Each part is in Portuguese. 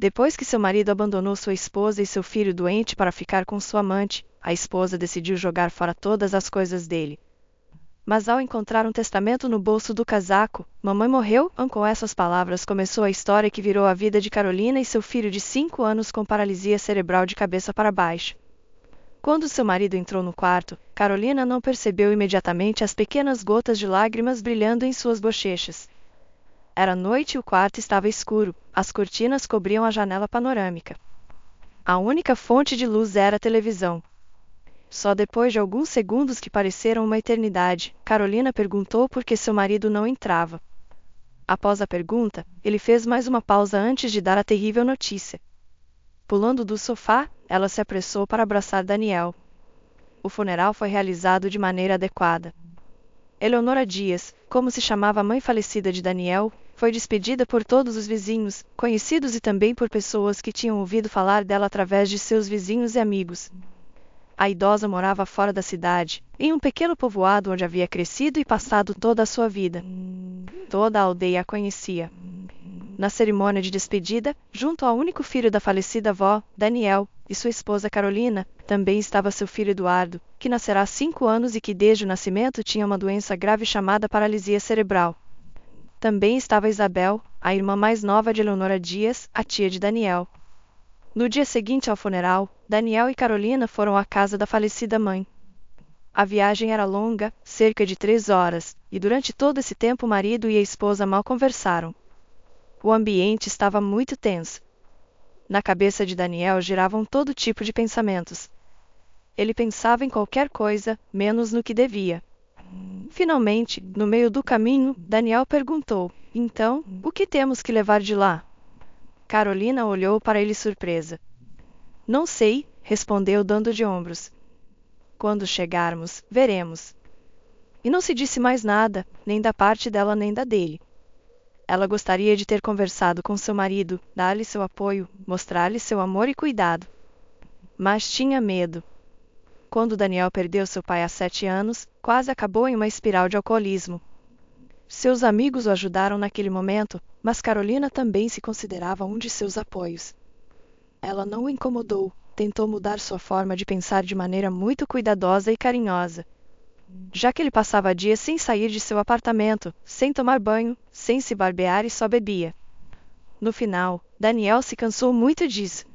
Depois que seu marido abandonou sua esposa e seu filho doente para ficar com sua amante, a esposa decidiu jogar fora todas as coisas dele. Mas ao encontrar um testamento no bolso do casaco, mamãe morreu. Com essas palavras começou a história que virou a vida de Carolina e seu filho de 5 anos com paralisia cerebral de cabeça para baixo. Quando seu marido entrou no quarto, Carolina não percebeu imediatamente as pequenas gotas de lágrimas brilhando em suas bochechas. Era noite e o quarto estava escuro, as cortinas cobriam a janela panorâmica. A única fonte de luz era a televisão. Só depois de alguns segundos que pareceram uma eternidade, Carolina perguntou por que seu marido não entrava. Após a pergunta, ele fez mais uma pausa antes de dar a terrível notícia. Pulando do sofá, ela se apressou para abraçar Daniel. O funeral foi realizado de maneira adequada. Eleonora Dias, como se chamava a mãe falecida de Daniel, foi despedida por todos os vizinhos, conhecidos e também por pessoas que tinham ouvido falar dela através de seus vizinhos e amigos. A idosa morava fora da cidade, em um pequeno povoado onde havia crescido e passado toda a sua vida. Toda a aldeia a conhecia. Na cerimônia de despedida, junto ao único filho da falecida avó, Daniel, e sua esposa Carolina, também estava seu filho Eduardo, que nascerá há 5 anos e que desde o nascimento tinha uma doença grave chamada paralisia cerebral. Também estava Isabel, a irmã mais nova de Eleonora Dias, a tia de Daniel. No dia seguinte ao funeral, Daniel e Carolina foram à casa da falecida mãe. A viagem era longa, cerca de 3 horas, e durante todo esse tempo o marido e a esposa mal conversaram. O ambiente estava muito tenso. Na cabeça de Daniel giravam todo tipo de pensamentos. Ele pensava em qualquer coisa, menos no que devia. Finalmente, no meio do caminho, Daniel perguntou: "Então, o que temos que levar de lá?" Carolina olhou para ele surpresa. "Não sei", respondeu dando de ombros. "Quando chegarmos, veremos." E não se disse mais nada, nem da parte dela nem da dele. Ela gostaria de ter conversado com seu marido, dar-lhe seu apoio, mostrar-lhe seu amor e cuidado. Mas tinha medo. Quando Daniel perdeu seu pai há 7 anos, quase acabou em uma espiral de alcoolismo. Seus amigos o ajudaram naquele momento, mas Carolina também se considerava um de seus apoios. Ela não o incomodou, tentou mudar sua forma de pensar de maneira muito cuidadosa e carinhosa. Já que ele passava dias sem sair de seu apartamento, sem tomar banho, sem se barbear e só bebia. No final, Daniel se cansou muito disso.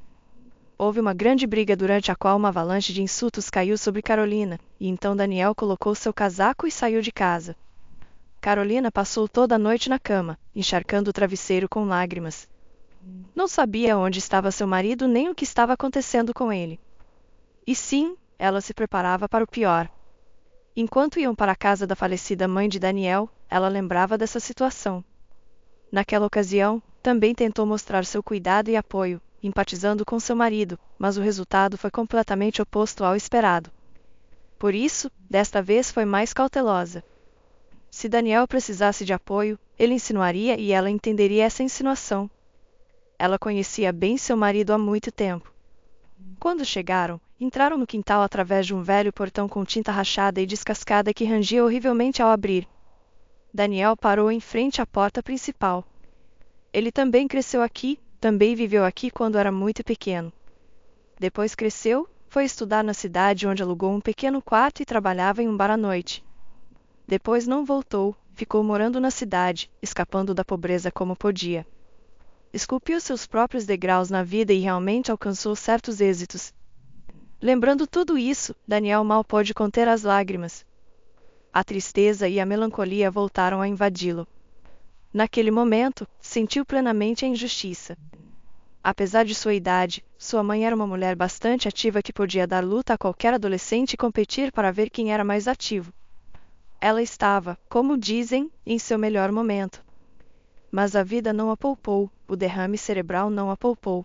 Houve uma grande briga durante a qual uma avalanche de insultos caiu sobre Carolina, e então Daniel colocou seu casaco e saiu de casa. Carolina passou toda a noite na cama, encharcando o travesseiro com lágrimas. Não sabia onde estava seu marido nem o que estava acontecendo com ele. E sim, ela se preparava para o pior. Enquanto iam para a casa da falecida mãe de Daniel, ela lembrava dessa situação. Naquela ocasião, também tentou mostrar seu cuidado e apoio, empatizando com seu marido, mas o resultado foi completamente oposto ao esperado. Por isso, desta vez foi mais cautelosa. Se Daniel precisasse de apoio, ele insinuaria e ela entenderia essa insinuação. Ela conhecia bem seu marido há muito tempo. Quando chegaram, entraram no quintal através de um velho portão com tinta rachada e descascada que rangia horrivelmente ao abrir. Daniel parou em frente à porta principal. Ele também cresceu aqui, também viveu aqui quando era muito pequeno. Depois cresceu, foi estudar na cidade onde alugou um pequeno quarto e trabalhava em um bar à noite. Depois não voltou, ficou morando na cidade, escapando da pobreza como podia. Esculpiu seus próprios degraus na vida e realmente alcançou certos êxitos. Lembrando tudo isso, Daniel mal pôde conter as lágrimas. A tristeza e a melancolia voltaram a invadi-lo. Naquele momento, sentiu plenamente a injustiça. Apesar de sua idade, sua mãe era uma mulher bastante ativa que podia dar luta a qualquer adolescente e competir para ver quem era mais ativo. Ela estava, como dizem, em seu melhor momento. Mas a vida não a poupou, o derrame cerebral não a poupou.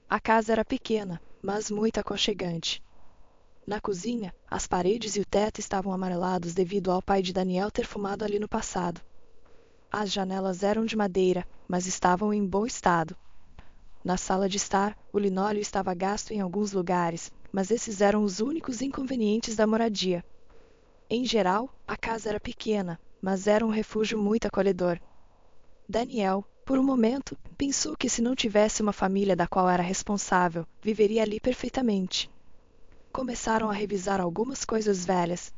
A casa era pequena, mas muito aconchegante. Na cozinha, as paredes e o teto estavam amarelados devido ao pai de Daniel ter fumado ali no passado. As janelas eram de madeira, mas estavam em bom estado. Na sala de estar, o linóleo estava gasto em alguns lugares, mas esses eram os únicos inconvenientes da moradia. Em geral, a casa era pequena, mas era um refúgio muito acolhedor. Daniel, Por um momento, pensou que se não tivesse uma família da qual era responsável, viveria ali perfeitamente. Começaram a revisar algumas coisas velhas.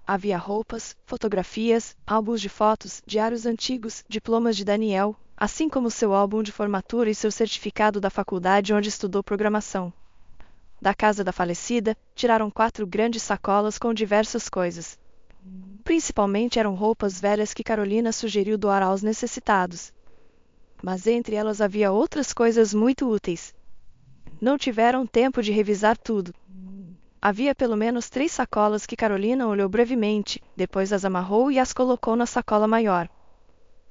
Havia roupas, fotografias, álbuns de fotos, diários antigos, diplomas de Daniel, assim como seu álbum de formatura e seu certificado da faculdade onde estudou programação. Da casa da falecida, tiraram 4 grandes sacolas com diversas coisas. Principalmente eram roupas velhas que Carolina sugeriu doar aos necessitados. Mas entre elas havia outras coisas muito úteis. Não tiveram tempo de revisar tudo. Havia pelo menos 3 sacolas que Carolina olhou brevemente, depois as amarrou e as colocou na sacola maior.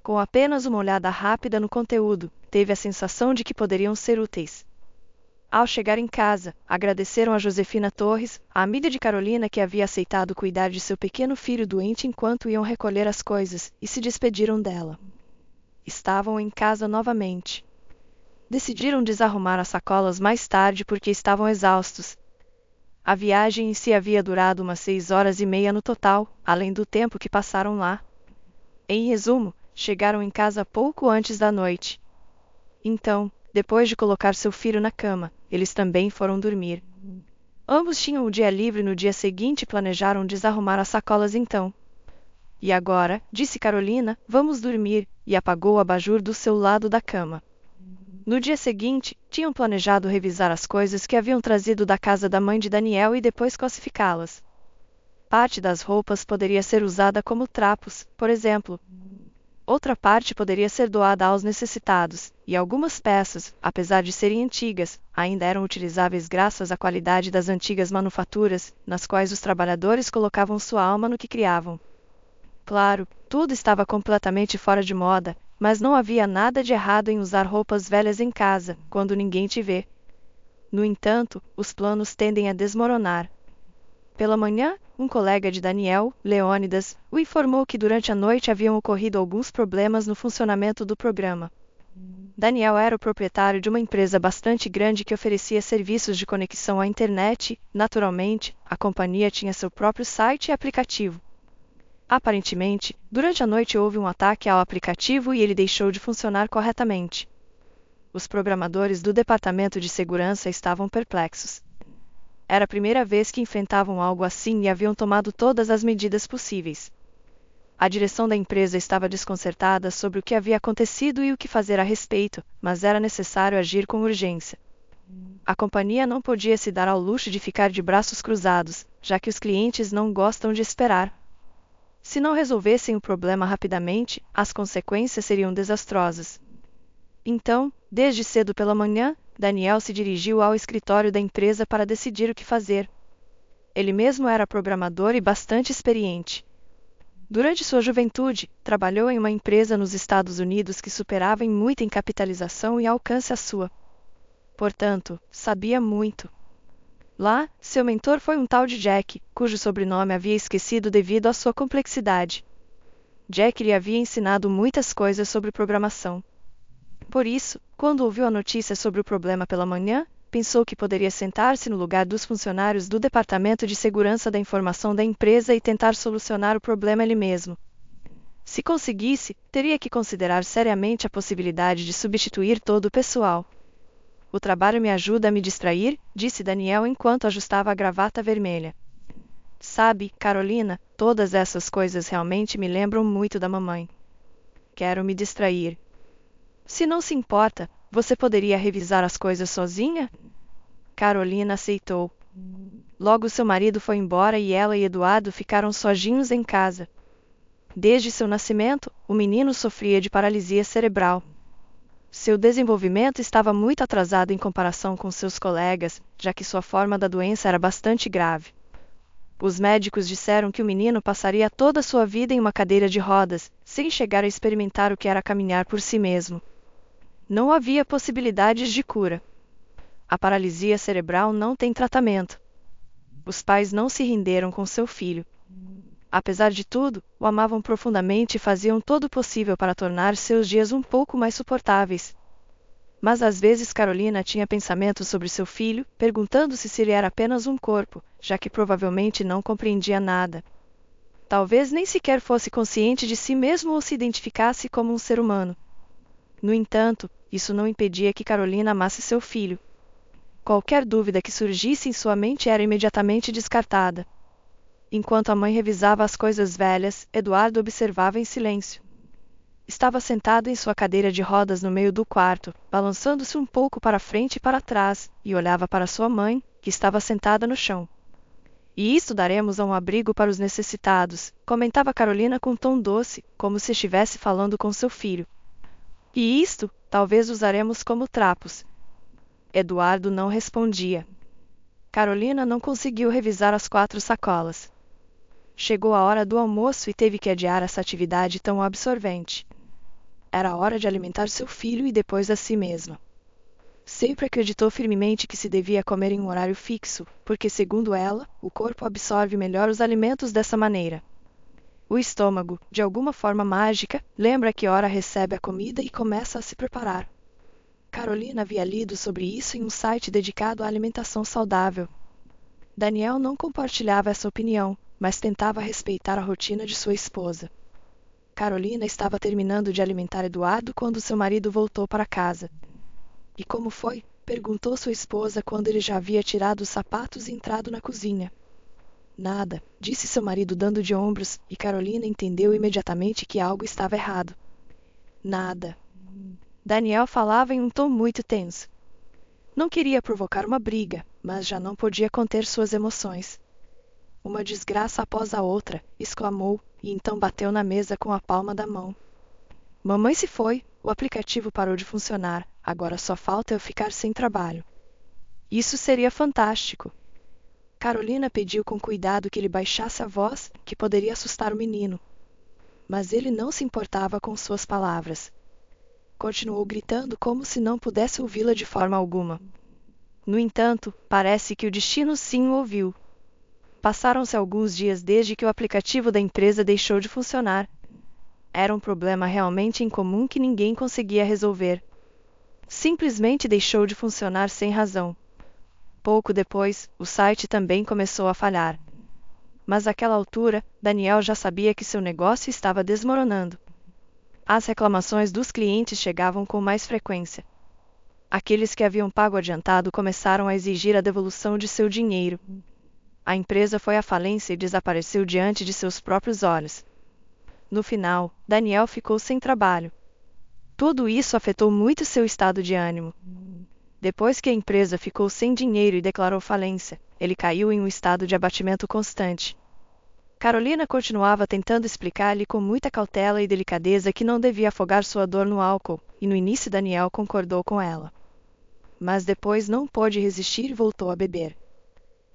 Com apenas uma olhada rápida no conteúdo, teve a sensação de que poderiam ser úteis. Ao chegar em casa, agradeceram a Josefina Torres, a amiga de Carolina que havia aceitado cuidar de seu pequeno filho doente enquanto iam recolher as coisas, e se despediram dela. Estavam em casa novamente. Decidiram desarrumar as sacolas mais tarde porque estavam exaustos. A viagem em si havia durado umas 6 horas e meia no total, além do tempo que passaram lá. Em resumo, chegaram em casa pouco antes da noite. Então, depois de colocar seu filho na cama, eles também foram dormir. Ambos tinham o dia livre no dia seguinte e planejaram desarrumar as sacolas então. E agora, disse Carolina, vamos dormir, e apagou o abajur do seu lado da cama. No dia seguinte, tinham planejado revisar as coisas que haviam trazido da casa da mãe de Daniel e depois classificá-las. Parte das roupas poderia ser usada como trapos, por exemplo. Outra parte poderia ser doada aos necessitados, e algumas peças, apesar de serem antigas, ainda eram utilizáveis graças à qualidade das antigas manufaturas, nas quais os trabalhadores colocavam sua alma no que criavam. Claro, tudo estava completamente fora de moda, mas não havia nada de errado em usar roupas velhas em casa, quando ninguém te vê. No entanto, os planos tendem a desmoronar. Pela manhã, um colega de Daniel, Leônidas, o informou que durante a noite haviam ocorrido alguns problemas no funcionamento do programa. Daniel era o proprietário de uma empresa bastante grande que oferecia serviços de conexão à internet. Naturalmente, a companhia tinha seu próprio site e aplicativo. Aparentemente, durante a noite houve um ataque ao aplicativo e ele deixou de funcionar corretamente. Os programadores do departamento de segurança estavam perplexos. Era a primeira vez que enfrentavam algo assim e haviam tomado todas as medidas possíveis. A direção da empresa estava desconcertada sobre o que havia acontecido e o que fazer a respeito, mas era necessário agir com urgência. A companhia não podia se dar ao luxo de ficar de braços cruzados, já que os clientes não gostam de esperar. Se não resolvessem o problema rapidamente, as consequências seriam desastrosas. Então, desde cedo pela manhã, Daniel se dirigiu ao escritório da empresa para decidir o que fazer. Ele mesmo era programador e bastante experiente. Durante sua juventude, trabalhou em uma empresa nos Estados Unidos que superava em muito em capitalização e alcance a sua. Portanto, sabia muito. Lá, seu mentor foi um tal de Jack, cujo sobrenome havia esquecido devido à sua complexidade. Jack lhe havia ensinado muitas coisas sobre programação. Por isso, quando ouviu a notícia sobre o problema pela manhã, pensou que poderia sentar-se no lugar dos funcionários do Departamento de Segurança da Informação da empresa e tentar solucionar o problema ele mesmo. Se conseguisse, teria que considerar seriamente a possibilidade de substituir todo o pessoal. O trabalho me ajuda a me distrair, disse Daniel enquanto ajustava a gravata vermelha. Sabe, Carolina, todas essas coisas realmente me lembram muito da mamãe. Quero me distrair. Se não se importa, você poderia revisar as coisas sozinha? Carolina aceitou. Logo seu marido foi embora e ela e Eduardo ficaram sozinhos em casa. Desde seu nascimento, o menino sofria de paralisia cerebral. Seu desenvolvimento estava muito atrasado em comparação com seus colegas, já que sua forma da doença era bastante grave. Os médicos disseram que o menino passaria toda a sua vida em uma cadeira de rodas, sem chegar a experimentar o que era caminhar por si mesmo. Não havia possibilidades de cura. A paralisia cerebral não tem tratamento. Os pais não se renderam com seu filho. Apesar de tudo, o amavam profundamente e faziam todo o possível para tornar seus dias um pouco mais suportáveis. Mas às vezes Carolina tinha pensamentos sobre seu filho, perguntando-se se ele era apenas um corpo, já que provavelmente não compreendia nada. Talvez nem sequer fosse consciente de si mesmo ou se identificasse como um ser humano. No entanto, isso não impedia que Carolina amasse seu filho. Qualquer dúvida que surgisse em sua mente era imediatamente descartada. Enquanto a mãe revisava as coisas velhas, Eduardo observava em silêncio. Estava sentado em sua cadeira de rodas no meio do quarto, balançando-se um pouco para frente e para trás, e olhava para sua mãe, que estava sentada no chão. E isto daremos a um abrigo para os necessitados, comentava Carolina com tom doce, como se estivesse falando com seu filho. E isto, talvez usaremos como trapos. Eduardo não respondia. Carolina não conseguiu revisar as 4 sacolas. Chegou a hora do almoço e teve que adiar essa atividade tão absorvente. Era a hora de alimentar seu filho e depois a si mesma. Sempre acreditou firmemente que se devia comer em um horário fixo, porque, segundo ela, o corpo absorve melhor os alimentos dessa maneira. O estômago, de alguma forma mágica, lembra que hora recebe a comida e começa a se preparar. Carolina havia lido sobre isso em um site dedicado à alimentação saudável. Daniel não compartilhava essa opinião, mas tentava respeitar a rotina de sua esposa. Carolina estava terminando de alimentar Eduardo quando seu marido voltou para casa. E como foi? Perguntou sua esposa quando ele já havia tirado os sapatos e entrado na cozinha. Nada, disse seu marido dando de ombros, e Carolina entendeu imediatamente que algo estava errado. Nada. Daniel falava em um tom muito tenso. Não queria provocar uma briga, mas já não podia conter suas emoções. Uma desgraça após a outra, exclamou, e então bateu na mesa com a palma da mão. Mamãe se foi, o aplicativo parou de funcionar, agora só falta eu ficar sem trabalho. Isso seria fantástico. Carolina pediu com cuidado que ele baixasse a voz, que poderia assustar o menino. Mas ele não se importava com suas palavras. Continuou gritando como se não pudesse ouvi-la de forma alguma. No entanto, parece que o destino sim o ouviu. Passaram-se alguns dias desde que o aplicativo da empresa deixou de funcionar. Era um problema realmente incomum que ninguém conseguia resolver. Simplesmente deixou de funcionar sem razão. Pouco depois, o site também começou a falhar. Mas àquela altura, Daniel já sabia que seu negócio estava desmoronando. As reclamações dos clientes chegavam com mais frequência. Aqueles que haviam pago adiantado começaram a exigir a devolução de seu dinheiro. A empresa foi à falência e desapareceu diante de seus próprios olhos. No final, Daniel ficou sem trabalho. Tudo isso afetou muito seu estado de ânimo. Depois que a empresa ficou sem dinheiro e declarou falência, ele caiu em um estado de abatimento constante. Carolina continuava tentando explicar-lhe com muita cautela e delicadeza que não devia afogar sua dor no álcool, e no início Daniel concordou com ela. Mas depois não pôde resistir e voltou a beber.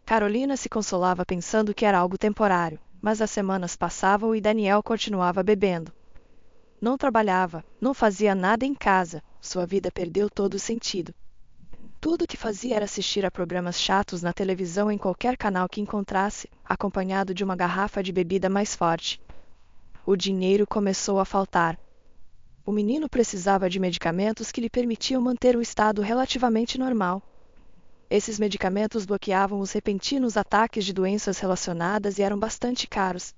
Carolina se consolava pensando que era algo temporário, mas as semanas passavam e Daniel continuava bebendo. Não trabalhava, não fazia nada em casa, sua vida perdeu todo o sentido. Tudo o que fazia era assistir a programas chatos na televisão em qualquer canal que encontrasse, acompanhado de uma garrafa de bebida mais forte. O dinheiro começou a faltar. O menino precisava de medicamentos que lhe permitiam manter o estado relativamente normal. Esses medicamentos bloqueavam os repentinos ataques de doenças relacionadas e eram bastante caros.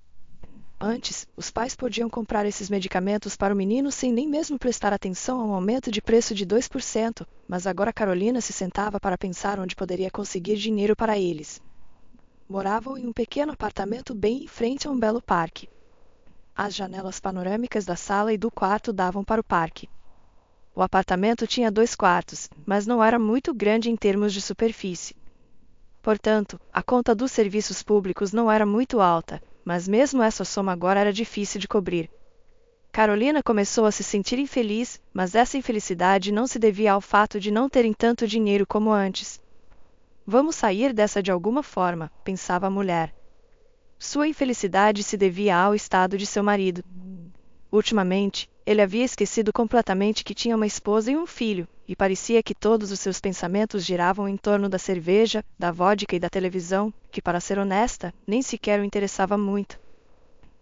Antes, os pais podiam comprar esses medicamentos para o menino sem nem mesmo prestar atenção a um aumento de preço de 2%, mas agora Carolina se sentava para pensar onde poderia conseguir dinheiro para eles. Moravam em um pequeno apartamento bem em frente a um belo parque. As janelas panorâmicas da sala e do quarto davam para o parque. O apartamento tinha 2 quartos, mas não era muito grande em termos de superfície. Portanto, a conta dos serviços públicos não era muito alta, mas mesmo essa soma agora era difícil de cobrir. Carolina começou a se sentir infeliz, mas essa infelicidade não se devia ao fato de não terem tanto dinheiro como antes. Vamos sair dessa de alguma forma, pensava a mulher. Sua infelicidade se devia ao estado de seu marido. Ultimamente, ele havia esquecido completamente que tinha uma esposa e um filho, e parecia que todos os seus pensamentos giravam em torno da cerveja, da vodka e da televisão, que, para ser honesta, nem sequer o interessava muito.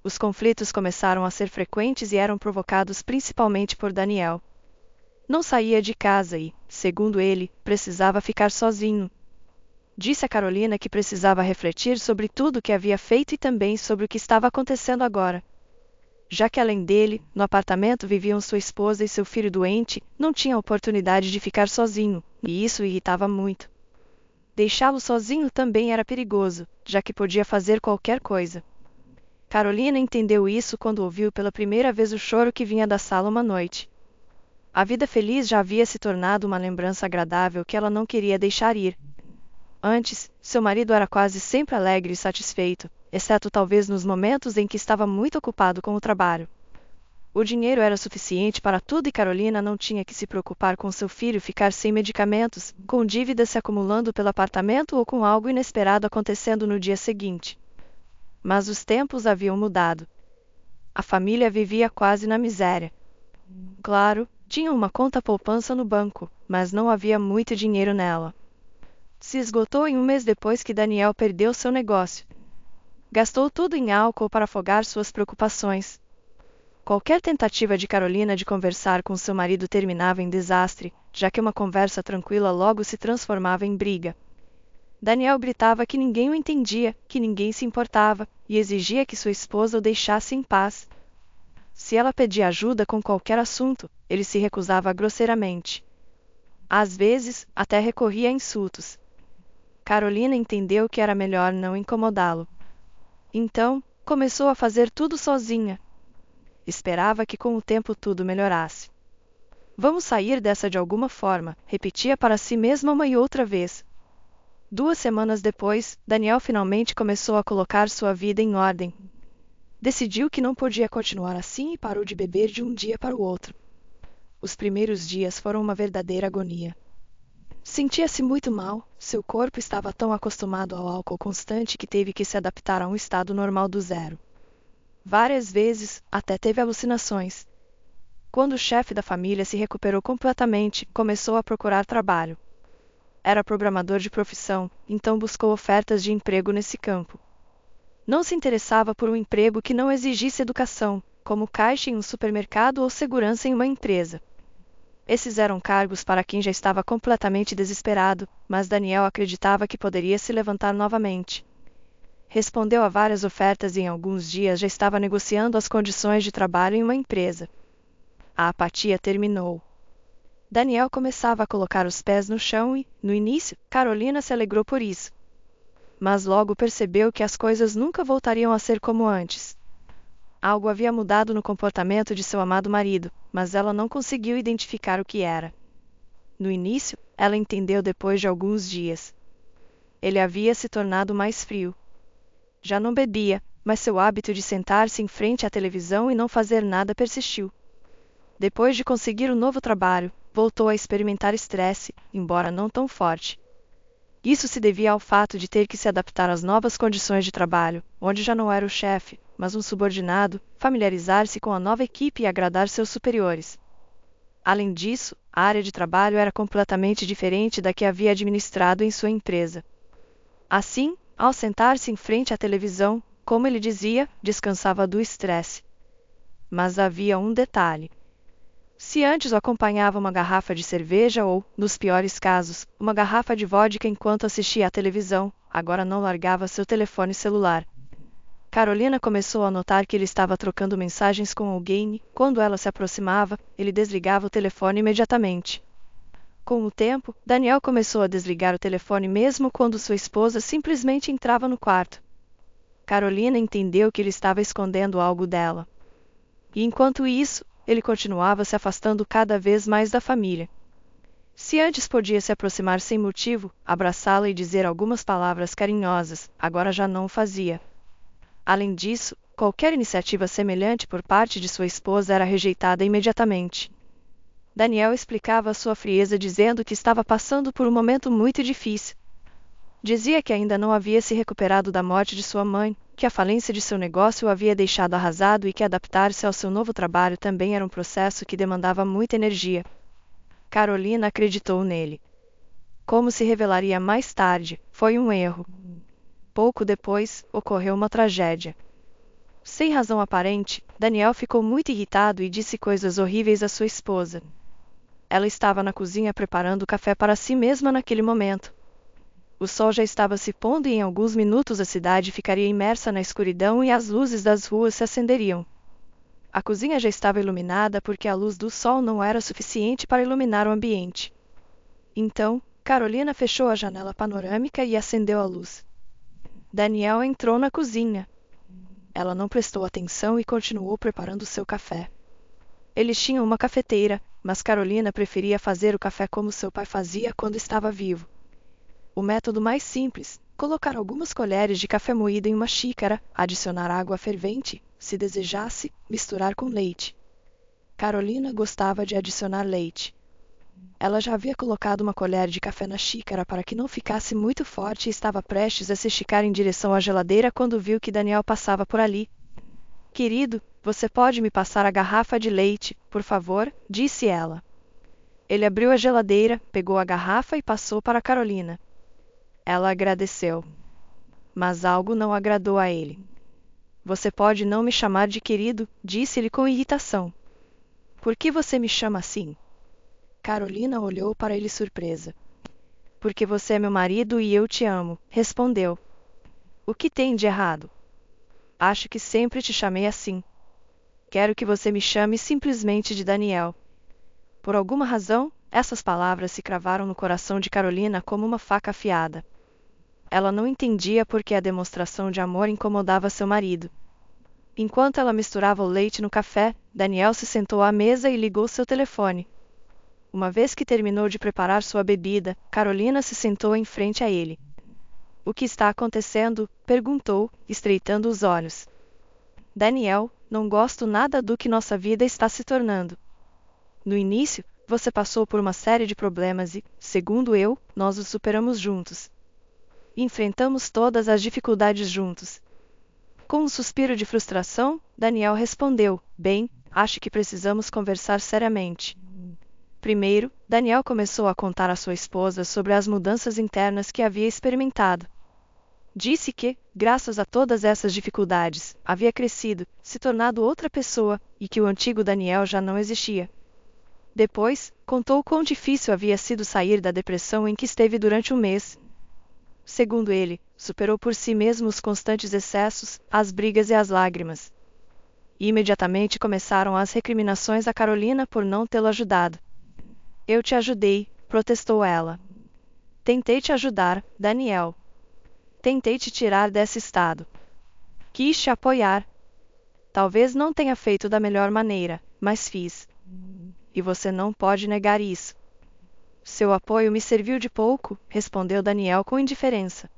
Os conflitos começaram a ser frequentes e eram provocados principalmente por Daniel. Não saía de casa e, segundo ele, precisava ficar sozinho. Disse a Carolina que precisava refletir sobre tudo o que havia feito e também sobre o que estava acontecendo agora. já que além dele, no apartamento viviam sua esposa e seu filho doente, não tinha a oportunidade de ficar sozinho, e isso o irritava muito. Deixá-lo sozinho também era perigoso, já que podia fazer qualquer coisa. Carolina entendeu isso quando ouviu pela primeira vez o choro que vinha da sala uma noite. A vida feliz já havia se tornado uma lembrança agradável que ela não queria deixar ir. Antes, seu marido era quase sempre alegre e satisfeito, exceto talvez nos momentos em que estava muito ocupado com o trabalho. O dinheiro era suficiente para tudo e Carolina não tinha que se preocupar com seu filho ficar sem medicamentos, com dívidas se acumulando pelo apartamento ou com algo inesperado acontecendo no dia seguinte. Mas os tempos haviam mudado. A família vivia quase na miséria. Claro, tinha uma conta poupança no banco, mas não havia muito dinheiro nela. Se esgotou em um mês depois que Daniel perdeu seu negócio. Gastou tudo em álcool para afogar suas preocupações. Qualquer tentativa de Carolina de conversar com seu marido terminava em desastre, já que uma conversa tranquila logo se transformava em briga. Daniel gritava que ninguém o entendia, que ninguém se importava, e exigia que sua esposa o deixasse em paz. Se ela pedia ajuda com qualquer assunto, ele se recusava grosseiramente. Às vezes, até recorria a insultos. Carolina entendeu que era melhor não incomodá-lo. Então, começou a fazer tudo sozinha. Esperava que com o tempo tudo melhorasse. Vamos sair dessa de alguma forma, repetia para si mesma uma e outra vez. 2 semanas depois, Daniel finalmente começou a colocar sua vida em ordem. Decidiu que não podia continuar assim e parou de beber de um dia para o outro. Os primeiros dias foram uma verdadeira agonia. Sentia-se muito mal, seu corpo estava tão acostumado ao álcool constante que teve que se adaptar a um estado normal do zero. Várias vezes, até teve alucinações. Quando o chefe da família se recuperou completamente, começou a procurar trabalho. Era programador de profissão, então buscou ofertas de emprego nesse campo. Não se interessava por um emprego que não exigisse educação, como caixa em um supermercado ou segurança em uma empresa. Esses eram cargos para quem já estava completamente desesperado, mas Daniel acreditava que poderia se levantar novamente. Respondeu a várias ofertas e em alguns dias já estava negociando as condições de trabalho em uma empresa. A apatia terminou. Daniel começava a colocar os pés no chão e, no início, Carolina se alegrou por isso. Mas logo percebeu que as coisas nunca voltariam a ser como antes. Algo havia mudado no comportamento de seu amado marido, mas ela não conseguiu identificar o que era. No início, ela entendeu depois de alguns dias. Ele havia se tornado mais frio. Já não bebia, mas seu hábito de sentar-se em frente à televisão e não fazer nada persistiu. Depois de conseguir um novo trabalho, voltou a experimentar estresse, embora não tão forte. Isso se devia ao fato de ter que se adaptar às novas condições de trabalho, onde já não era o chefe, mas um subordinado, familiarizar-se com a nova equipe e agradar seus superiores. Além disso, a área de trabalho era completamente diferente da que havia administrado em sua empresa. Assim, ao sentar-se em frente à televisão, como ele dizia, descansava do estresse. Mas havia um detalhe. Se antes o acompanhava uma garrafa de cerveja ou, nos piores casos, uma garrafa de vodka enquanto assistia à televisão, agora não largava seu telefone celular. Carolina começou a notar que ele estava trocando mensagens com alguém e, quando ela se aproximava, ele desligava o telefone imediatamente. Com o tempo, Daniel começou a desligar o telefone mesmo quando sua esposa simplesmente entrava no quarto. Carolina entendeu que ele estava escondendo algo dela. E enquanto isso, ele continuava se afastando cada vez mais da família. Se antes podia se aproximar sem motivo, abraçá-la e dizer algumas palavras carinhosas, agora já não o fazia. Além disso, qualquer iniciativa semelhante por parte de sua esposa era rejeitada imediatamente. Daniel explicava sua frieza dizendo que estava passando por um momento muito difícil. Dizia que ainda não havia se recuperado da morte de sua mãe, que a falência de seu negócio o havia deixado arrasado e que adaptar-se ao seu novo trabalho também era um processo que demandava muita energia. Carolina acreditou nele. Como se revelaria mais tarde, foi um erro. Pouco depois, ocorreu uma tragédia. Sem razão aparente, Daniel ficou muito irritado e disse coisas horríveis à sua esposa. Ela estava na cozinha preparando café para si mesma naquele momento. O sol já estava se pondo e em alguns minutos a cidade ficaria imersa na escuridão e as luzes das ruas se acenderiam. A cozinha já estava iluminada porque a luz do sol não era suficiente para iluminar o ambiente. Então, Carolina fechou a janela panorâmica e acendeu a luz. Daniel entrou na cozinha. Ela não prestou atenção e continuou preparando seu café. Eles tinham uma cafeteira, mas Carolina preferia fazer o café como seu pai fazia quando estava vivo. O método mais simples: colocar algumas colheres de café moído em uma xícara, adicionar água fervente, se desejasse, misturar com leite. Carolina gostava de adicionar leite. Ela já havia colocado uma colher de café na xícara para que não ficasse muito forte e estava prestes a se esticar em direção à geladeira quando viu que Daniel passava por ali. Querido, você pode me passar a garrafa de leite, por favor? Disse ela. Ele abriu a geladeira, pegou a garrafa e passou para Carolina. Ela agradeceu. Mas algo não agradou a ele. Você pode não me chamar de querido, disse-ele com irritação. Por que você me chama assim? Carolina olhou para ele surpresa. Porque você é meu marido e eu te amo, respondeu. O que tem de errado? Acho que sempre te chamei assim. Quero que você me chame simplesmente de Daniel. Por alguma razão, essas palavras se cravaram no coração de Carolina como uma faca afiada. Ela não entendia por que a demonstração de amor incomodava seu marido. Enquanto ela misturava o leite no café, Daniel se sentou à mesa e ligou seu telefone. Uma vez que terminou de preparar sua bebida, Carolina se sentou em frente a ele. O que está acontecendo? Perguntou, estreitando os olhos. Daniel, não gosto nada do que nossa vida está se tornando. No início, você passou por uma série de problemas e, segundo eu, nós os superamos juntos. Enfrentamos todas as dificuldades juntos. Com um suspiro de frustração, Daniel respondeu: bem, acho que precisamos conversar seriamente. Primeiro, Daniel começou a contar à sua esposa sobre as mudanças internas que havia experimentado. Disse que, graças a todas essas dificuldades, havia crescido, se tornado outra pessoa, e que o antigo Daniel já não existia. Depois, contou quão difícil havia sido sair da depressão em que esteve durante um mês. Segundo ele, superou por si mesmo os constantes excessos, as brigas e as lágrimas. E imediatamente começaram as recriminações a Carolina por não tê-lo ajudado. Eu te ajudei, protestou ela. Tentei te ajudar, Daniel. Tentei te tirar desse estado. Quis te apoiar. Talvez não tenha feito da melhor maneira, mas fiz. E você não pode negar isso. Seu apoio me serviu de pouco, respondeu Daniel com indiferença.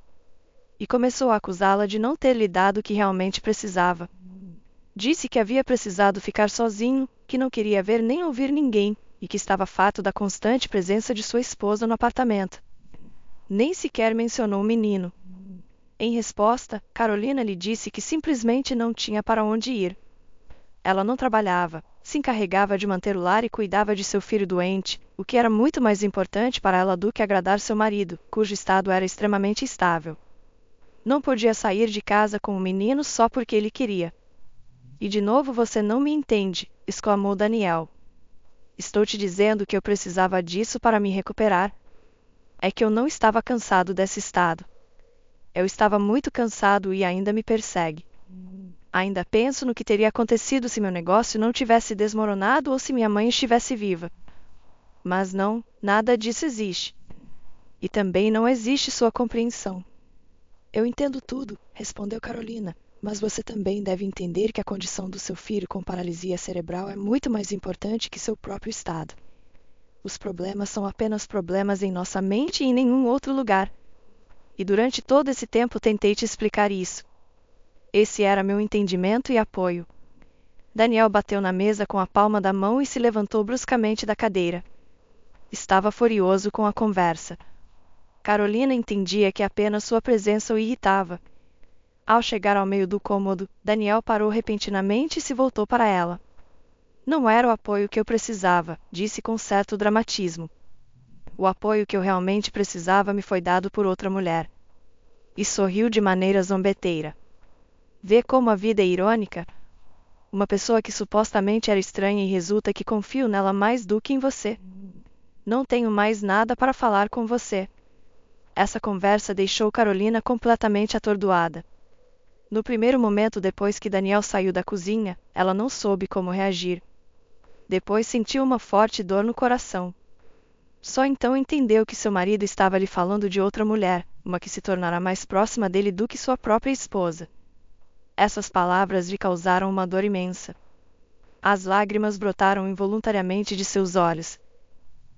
E começou a acusá-la de não ter lhe dado o que realmente precisava. Disse que havia precisado ficar sozinho, que não queria ver nem ouvir ninguém, e que estava farto da constante presença de sua esposa no apartamento. Nem sequer mencionou o menino. Em resposta, Carolina lhe disse que simplesmente não tinha para onde ir. Ela não trabalhava, se encarregava de manter o lar e cuidava de seu filho doente, o que era muito mais importante para ela do que agradar seu marido, cujo estado era extremamente instável. Não podia sair de casa com o menino só porque ele queria. E de novo você não me entende, exclamou Daniel. Estou te dizendo que eu precisava disso para me recuperar. É que eu não estava cansado desse estado. Eu estava muito cansado e ainda me persegue. Ainda penso no que teria acontecido se meu negócio não tivesse desmoronado ou se minha mãe estivesse viva. Mas não, nada disso existe. E também não existe sua compreensão. Eu entendo tudo, respondeu Carolina, mas você também deve entender que a condição do seu filho com paralisia cerebral é muito mais importante que seu próprio estado. Os problemas são apenas problemas em nossa mente e em nenhum outro lugar. E durante todo esse tempo tentei te explicar isso. Esse era meu entendimento e apoio. Daniel bateu na mesa com a palma da mão e se levantou bruscamente da cadeira. Estava furioso com a conversa. Carolina entendia que apenas sua presença o irritava. Ao chegar ao meio do cômodo, Daniel parou repentinamente e se voltou para ela. Não era o apoio que eu precisava, disse com certo dramatismo. O apoio que eu realmente precisava me foi dado por outra mulher. E sorriu de maneira zombeteira. Vê como a vida é irônica? Uma pessoa que supostamente era estranha e resulta que confio nela mais do que em você. Não tenho mais nada para falar com você. Essa conversa deixou Carolina completamente atordoada. No primeiro momento depois que Daniel saiu da cozinha, ela não soube como reagir. Depois sentiu uma forte dor no coração. Só então entendeu que seu marido estava lhe falando de outra mulher, uma que se tornara mais próxima dele do que sua própria esposa. Essas palavras lhe causaram uma dor imensa. As lágrimas brotaram involuntariamente de seus olhos.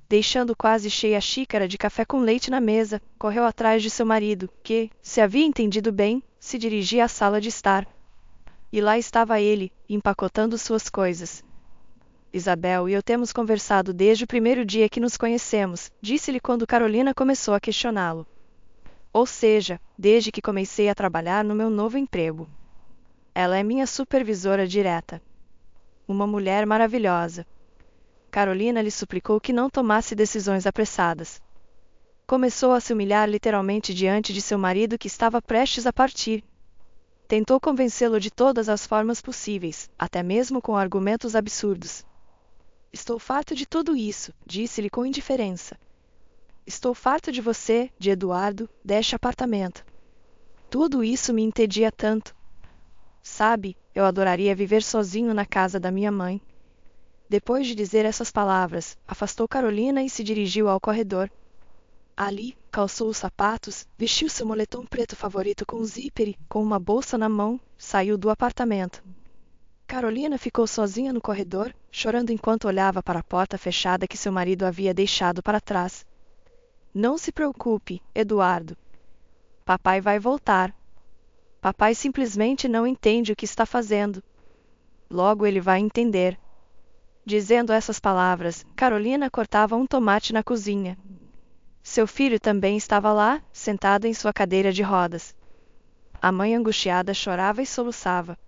Deixando quase cheia a xícara de café com leite na mesa, correu atrás de seu marido, que, se havia entendido bem, se dirigia à sala de estar. E lá estava ele, empacotando suas coisas. Isabel e eu temos conversado desde o primeiro dia que nos conhecemos, disse-lhe quando Carolina começou a questioná-lo. Ou seja, desde que comecei a trabalhar no meu novo emprego. Ela é minha supervisora direta. Uma mulher maravilhosa. Carolina lhe suplicou que não tomasse decisões apressadas. Começou a se humilhar literalmente diante de seu marido que estava prestes a partir. Tentou convencê-lo de todas as formas possíveis, até mesmo com argumentos absurdos. Estou farto de tudo isso, disse-lhe com indiferença. Estou farto de você, de Eduardo, deste apartamento. Tudo isso me entedia tanto. Sabe, eu adoraria viver sozinho na casa da minha mãe. Depois de dizer essas palavras, afastou Carolina e se dirigiu ao corredor. Ali, calçou os sapatos, vestiu seu moletom preto favorito com zíper e, com uma bolsa na mão, saiu do apartamento. Carolina ficou sozinha no corredor, chorando enquanto olhava para a porta fechada que seu marido havia deixado para trás. Não se preocupe, Eduardo. Papai vai voltar. Papai simplesmente não entende o que está fazendo. Logo ele vai entender. Dizendo essas palavras, Carolina cortava um tomate na cozinha. Seu filho também estava lá, sentado em sua cadeira de rodas. A mãe angustiada chorava e soluçava.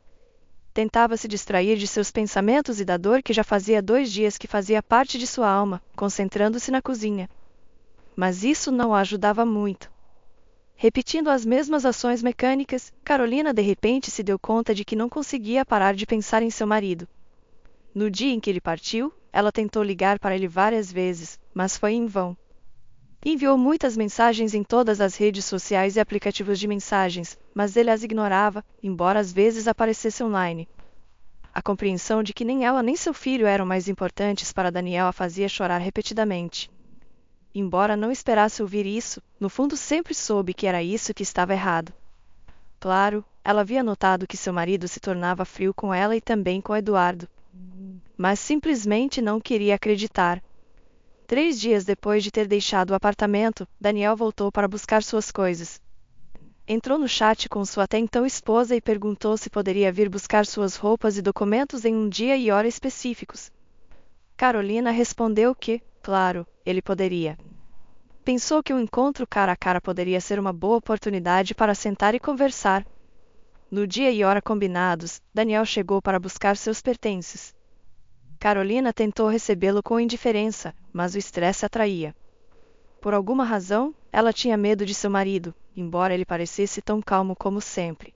Tentava se distrair de seus pensamentos e da dor que já fazia 2 dias que fazia parte de sua alma, concentrando-se na cozinha. Mas isso não a ajudava muito. Repetindo as mesmas ações mecânicas, Carolina de repente se deu conta de que não conseguia parar de pensar em seu marido. No dia em que ele partiu, ela tentou ligar para ele várias vezes, mas foi em vão. Enviou muitas mensagens em todas as redes sociais e aplicativos de mensagens, mas ele as ignorava, embora às vezes aparecesse online. A compreensão de que nem ela nem seu filho eram mais importantes para Daniel a fazia chorar repetidamente. Embora não esperasse ouvir isso, no fundo sempre soube que era isso que estava errado. Claro, ela havia notado que seu marido se tornava frio com ela e também com Eduardo. Mas simplesmente não queria acreditar. 3 dias depois de ter deixado o apartamento, Daniel voltou para buscar suas coisas. Entrou no chat com sua até então esposa e perguntou se poderia vir buscar suas roupas e documentos em um dia e hora específicos. Carolina respondeu que, claro, ele poderia. Pensou que um encontro cara a cara poderia ser uma boa oportunidade para sentar e conversar. No dia e hora combinados, Daniel chegou para buscar seus pertences. Carolina tentou recebê-lo com indiferença, mas o estresse atraía. Por alguma razão, ela tinha medo de seu marido, embora ele parecesse tão calmo como sempre.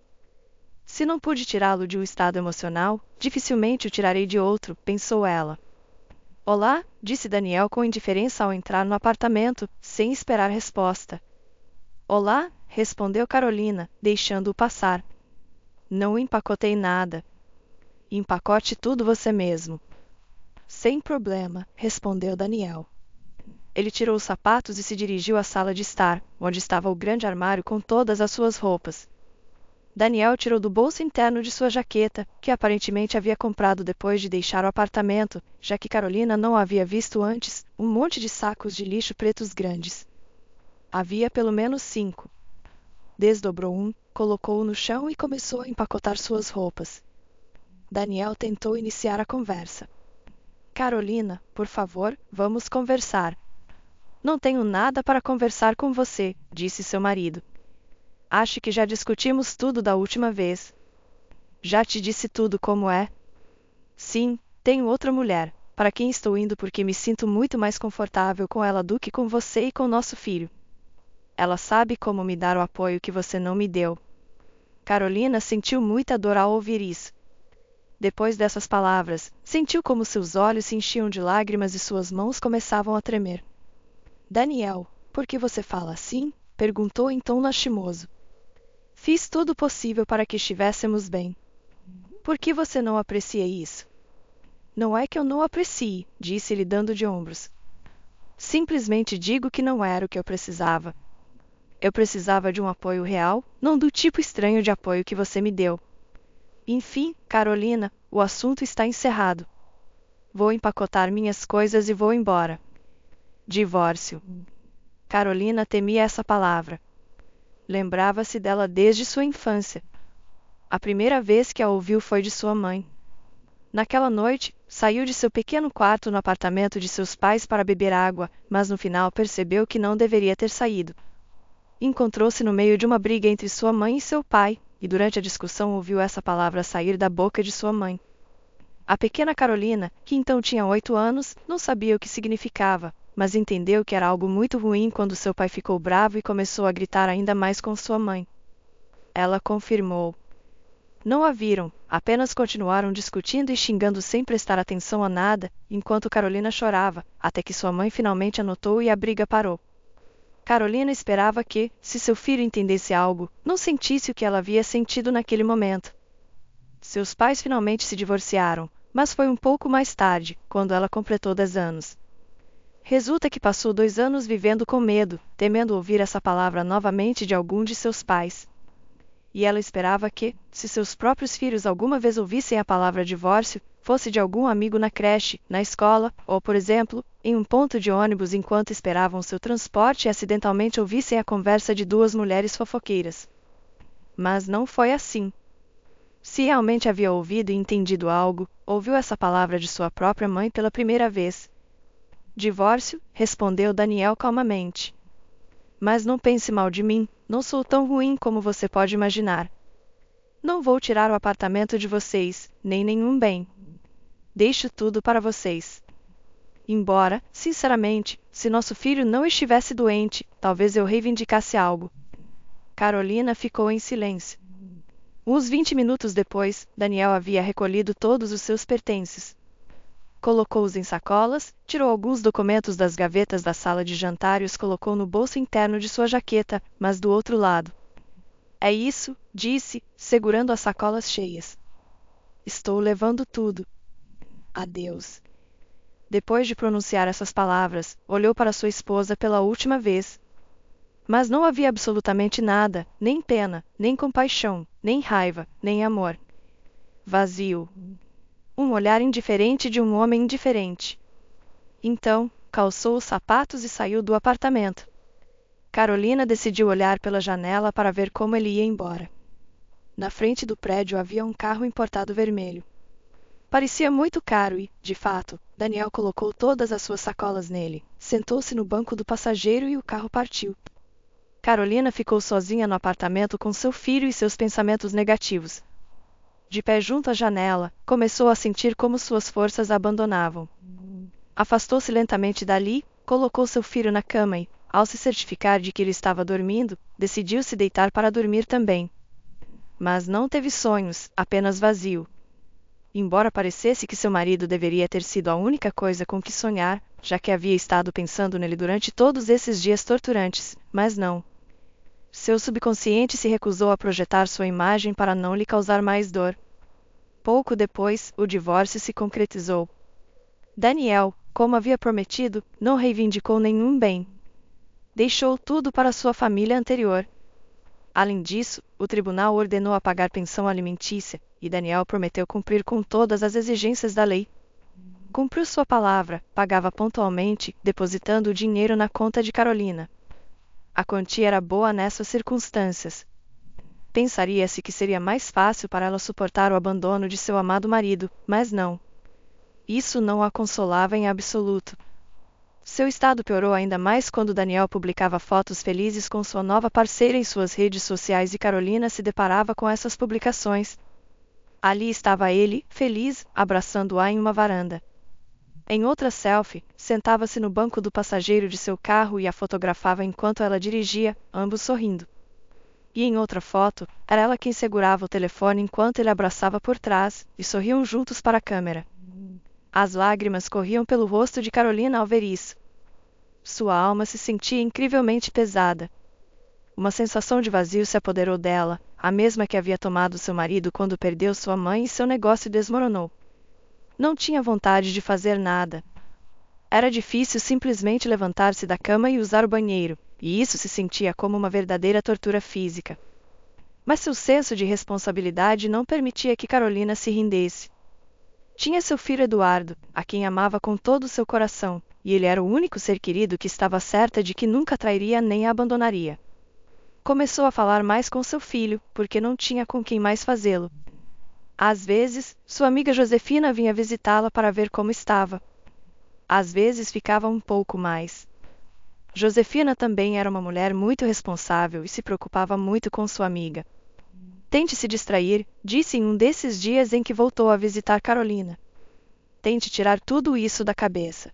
Se não pude tirá-lo de um estado emocional, dificilmente o tirarei de outro, pensou ela. Olá, disse Daniel com indiferença ao entrar no apartamento, sem esperar resposta. Olá, respondeu Carolina, deixando-o passar. Não empacotei nada. Empacote tudo você mesmo. Sem problema, respondeu Daniel. Ele tirou os sapatos e se dirigiu à sala de estar, onde estava o grande armário com todas as suas roupas. Daniel tirou do bolso interno de sua jaqueta, que aparentemente havia comprado depois de deixar o apartamento, já que Carolina não havia visto antes, um monte de sacos de lixo pretos grandes. Havia pelo menos 5. Desdobrou um, colocou-o no chão e começou a empacotar suas roupas. Daniel tentou iniciar a conversa. Carolina, por favor, vamos conversar. Não tenho nada para conversar com você, disse seu marido. Acho que já discutimos tudo da última vez. Já te disse tudo como é? Sim, tenho outra mulher, para quem estou indo porque me sinto muito mais confortável com ela do que com você e com nosso filho. Ela sabe como me dar o apoio que você não me deu. Carolina sentiu muita dor ao ouvir isso. Depois dessas palavras, sentiu como seus olhos se enchiam de lágrimas e suas mãos começavam a tremer. Daniel, por que você fala assim? Perguntou em tom lastimoso. Fiz tudo possível para que estivéssemos bem. Por que você não aprecia isso? Não é que eu não aprecie, disse-lhe dando de ombros. Simplesmente digo que não era o que eu precisava. Eu precisava de um apoio real, não do tipo estranho de apoio que você me deu. Enfim, Carolina, o assunto está encerrado. Vou empacotar minhas coisas e vou embora. Divórcio. Carolina temia essa palavra. Lembrava-se dela desde sua infância. A primeira vez que a ouviu foi de sua mãe. Naquela noite, saiu de seu pequeno quarto no apartamento de seus pais para beber água, mas no final percebeu que não deveria ter saído. Encontrou-se no meio de uma briga entre sua mãe e seu pai, e durante a discussão ouviu essa palavra sair da boca de sua mãe. A pequena Carolina, que então tinha 8 anos, não sabia o que significava, mas entendeu que era algo muito ruim quando seu pai ficou bravo e começou a gritar ainda mais com sua mãe. Ela confirmou. Não a viram, apenas continuaram discutindo e xingando sem prestar atenção a nada, enquanto Carolina chorava, até que sua mãe finalmente a notou e a briga parou. Carolina esperava que, se seu filho entendesse algo, não sentisse o que ela havia sentido naquele momento. Seus pais finalmente se divorciaram, mas foi um pouco mais tarde, quando ela completou 10 anos. Resulta que passou 2 anos vivendo com medo, temendo ouvir essa palavra novamente de algum de seus pais. E ela esperava que, se seus próprios filhos alguma vez ouvissem a palavra divórcio, fosse de algum amigo na creche, na escola, ou, por exemplo, em um ponto de ônibus enquanto esperavam seu transporte e acidentalmente ouvissem a conversa de 2 mulheres fofoqueiras. Mas não foi assim. Se realmente havia ouvido e entendido algo, ouviu essa palavra de sua própria mãe pela primeira vez. Divórcio, respondeu Daniel calmamente. Mas não pense mal de mim, não sou tão ruim como você pode imaginar. Não vou tirar o apartamento de vocês, nem nenhum bem. Deixo tudo para vocês. Embora, sinceramente, se nosso filho não estivesse doente, talvez eu reivindicasse algo. Carolina ficou em silêncio. Uns 20 minutos depois, Daniel havia recolhido todos os seus pertences. Colocou-os em sacolas, tirou alguns documentos das gavetas da sala de jantar e os colocou no bolso interno de sua jaqueta, mas do outro lado. É isso, disse, segurando as sacolas cheias. Estou levando tudo. Adeus. Depois de pronunciar essas palavras, olhou para sua esposa pela última vez. Mas não havia absolutamente nada, nem pena, nem compaixão, nem raiva, nem amor. Vazio. Um olhar indiferente de um homem indiferente. Então, calçou os sapatos e saiu do apartamento. Carolina decidiu olhar pela janela para ver como ele ia embora. Na frente do prédio havia um carro importado vermelho. Parecia muito caro e, de fato, Daniel colocou todas as suas sacolas nele, sentou-se no banco do passageiro e o carro partiu. Carolina ficou sozinha no apartamento com seu filho e seus pensamentos negativos. De pé junto à janela, começou a sentir como suas forças a abandonavam. Afastou-se lentamente dali, colocou seu filho na cama e, ao se certificar de que ele estava dormindo, decidiu se deitar para dormir também. Mas não teve sonhos, apenas vazio. Embora parecesse que seu marido deveria ter sido a única coisa com que sonhar, já que havia estado pensando nele durante todos esses dias torturantes, mas não. Seu subconsciente se recusou a projetar sua imagem para não lhe causar mais dor. Pouco depois, o divórcio se concretizou. Daniel, como havia prometido, não reivindicou nenhum bem. Deixou tudo para sua família anterior. Além disso, o tribunal ordenou a pagar pensão alimentícia, e Daniel prometeu cumprir com todas as exigências da lei. Cumpriu sua palavra, pagava pontualmente, depositando o dinheiro na conta de Carolina. A quantia era boa nessas circunstâncias. Pensaria-se que seria mais fácil para ela suportar o abandono de seu amado marido, mas não. Isso não a consolava em absoluto. Seu estado piorou ainda mais quando Daniel publicava fotos felizes com sua nova parceira em suas redes sociais e Carolina se deparava com essas publicações. Ali estava ele, feliz, abraçando-a em uma varanda. Em outra selfie, sentava-se no banco do passageiro de seu carro e a fotografava enquanto ela dirigia, ambos sorrindo. E em outra foto, era ela quem segurava o telefone enquanto ele abraçava por trás, e sorriam juntos para a câmera. As lágrimas corriam pelo rosto de Carolina ao ver isso. Sua alma se sentia incrivelmente pesada. Uma sensação de vazio se apoderou dela, a mesma que havia tomado seu marido quando perdeu sua mãe e seu negócio desmoronou. Não tinha vontade de fazer nada. Era difícil simplesmente levantar-se da cama e usar o banheiro, e isso se sentia como uma verdadeira tortura física. Mas seu senso de responsabilidade não permitia que Carolina se rendesse. Tinha seu filho Eduardo, a quem amava com todo o seu coração, e ele era o único ser querido que estava certa de que nunca trairia nem a abandonaria. Começou a falar mais com seu filho, porque não tinha com quem mais fazê-lo. Às vezes, sua amiga Josefina vinha visitá-la para ver como estava. Às vezes ficava um pouco mais. Josefina também era uma mulher muito responsável e se preocupava muito com sua amiga. Tente se distrair, disse em um desses dias em que voltou a visitar Carolina. Tente tirar tudo isso da cabeça.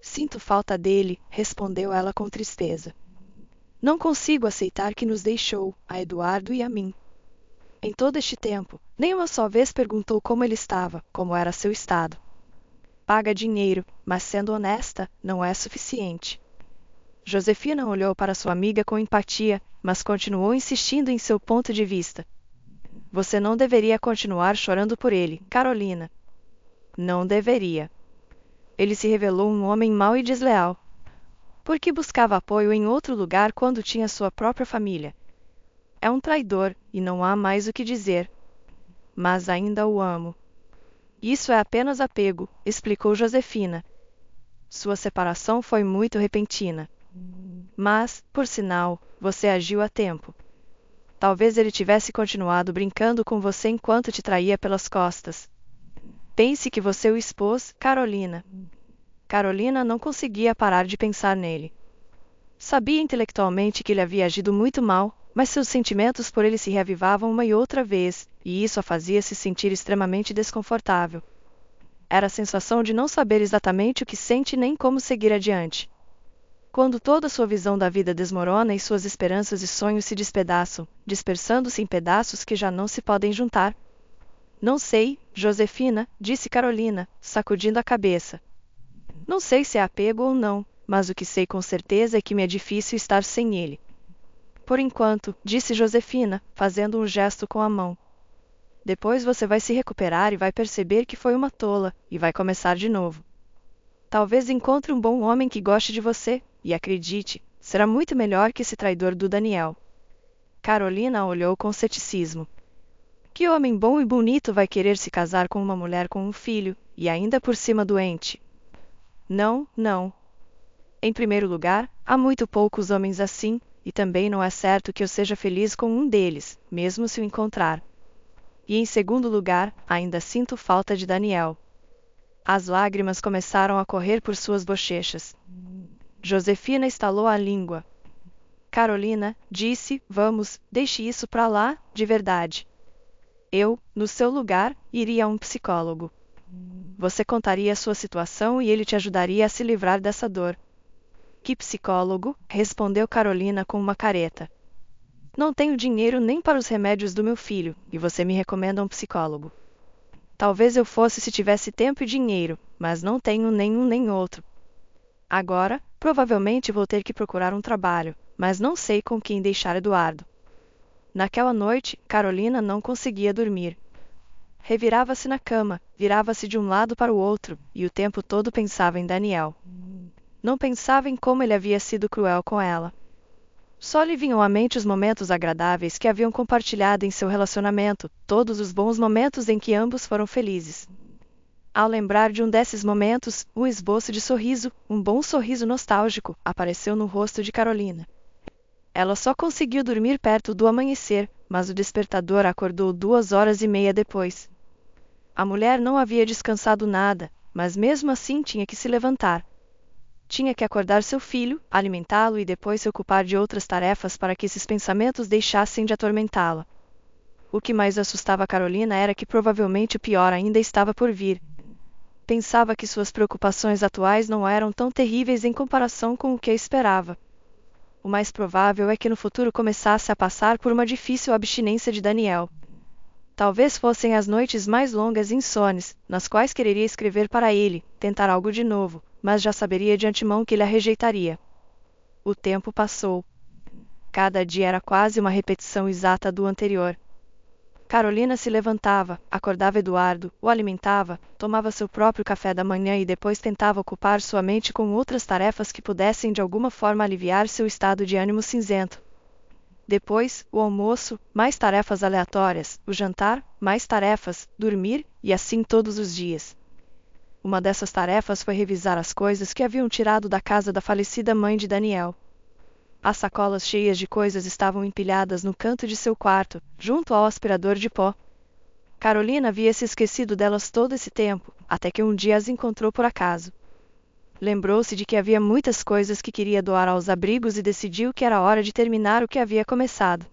Sinto falta dele, respondeu ela com tristeza. Não consigo aceitar que nos deixou, a Eduardo e a mim. Em todo este tempo, nem uma só vez perguntou como ele estava, como era seu estado. Paga dinheiro, mas sendo honesta, não é suficiente. Josefina olhou para sua amiga com empatia, mas continuou insistindo em seu ponto de vista. Você não deveria continuar chorando por ele, Carolina. Não deveria. Ele se revelou um homem mau e desleal. Por que buscava apoio em outro lugar quando tinha sua própria família? É um traidor, e não há mais o que dizer. Mas ainda o amo. Isso é apenas apego, explicou Josefina. Sua separação foi muito repentina. Mas, por sinal, você agiu a tempo. Talvez ele tivesse continuado brincando com você enquanto te traía pelas costas. Pense que você o expôs, Carolina. Carolina não conseguia parar de pensar nele. Sabia intelectualmente que ele havia agido muito mal, mas seus sentimentos por ele se reavivavam uma e outra vez, e isso a fazia se sentir extremamente desconfortável. Era a sensação de não saber exatamente o que sente nem como seguir adiante. Quando toda sua visão da vida desmorona e suas esperanças e sonhos se despedaçam, dispersando-se em pedaços que já não se podem juntar. Não sei, Josefina, disse Carolina, sacudindo a cabeça. Não sei se é apego ou não, mas o que sei com certeza é que me é difícil estar sem ele. Por enquanto, disse Josefina, fazendo um gesto com a mão. Depois você vai se recuperar e vai perceber que foi uma tola, e vai começar de novo. Talvez encontre um bom homem que goste de você, e acredite, será muito melhor que esse traidor do Daniel. Carolina olhou com ceticismo. Que homem bom e bonito vai querer se casar com uma mulher com um filho, e ainda por cima doente? Não, não. Em primeiro lugar, há muito poucos homens assim, e também não é certo que eu seja feliz com um deles, mesmo se o encontrar. E em segundo lugar, ainda sinto falta de Daniel. As lágrimas começaram a correr por suas bochechas. Josefina estalou a língua. Carolina, disse, vamos, deixe isso pra lá, de verdade. Eu, no seu lugar, iria a um psicólogo. Você contaria a sua situação e ele te ajudaria a se livrar dessa dor. Que psicólogo? Respondeu Carolina com uma careta. Não tenho dinheiro nem para os remédios do meu filho, e você me recomenda um psicólogo. Talvez eu fosse se tivesse tempo e dinheiro, mas não tenho nenhum nem outro. Agora, provavelmente vou ter que procurar um trabalho, mas não sei com quem deixar Eduardo. Naquela noite, Carolina não conseguia dormir. Revirava-se na cama, virava-se de um lado para o outro, e o tempo todo pensava em Daniel. Não pensava em como ele havia sido cruel com ela. Só lhe vinham à mente os momentos agradáveis que haviam compartilhado em seu relacionamento, todos os bons momentos em que ambos foram felizes. Ao lembrar de um desses momentos, um esboço de sorriso, um bom sorriso nostálgico, apareceu no rosto de Carolina. Ela só conseguiu dormir perto do amanhecer, mas o despertador acordou 2 horas e meia depois. A mulher não havia descansado nada, mas mesmo assim tinha que se levantar. Tinha que acordar seu filho, alimentá-lo e depois se ocupar de outras tarefas para que esses pensamentos deixassem de atormentá-la. O que mais assustava Carolina era que provavelmente o pior ainda estava por vir. Pensava que suas preocupações atuais não eram tão terríveis em comparação com o que esperava. O mais provável é que no futuro começasse a passar por uma difícil abstinência de Daniel. Talvez fossem as noites mais longas e insones, nas quais quereria escrever para ele, tentar algo de novo, mas já saberia de antemão que ele a rejeitaria. O tempo passou. Cada dia era quase uma repetição exata do anterior. Carolina se levantava, acordava Eduardo, o alimentava, tomava seu próprio café da manhã e depois tentava ocupar sua mente com outras tarefas que pudessem de alguma forma aliviar seu estado de ânimo cinzento. Depois, o almoço, mais tarefas aleatórias, o jantar, mais tarefas, dormir, e assim todos os dias. Uma dessas tarefas foi revisar as coisas que haviam tirado da casa da falecida mãe de Daniel. As sacolas cheias de coisas estavam empilhadas no canto de seu quarto, junto ao aspirador de pó. Carolina havia se esquecido delas todo esse tempo, até que um dia as encontrou por acaso. Lembrou-se de que havia muitas coisas que queria doar aos abrigos e decidiu que era hora de terminar o que havia começado.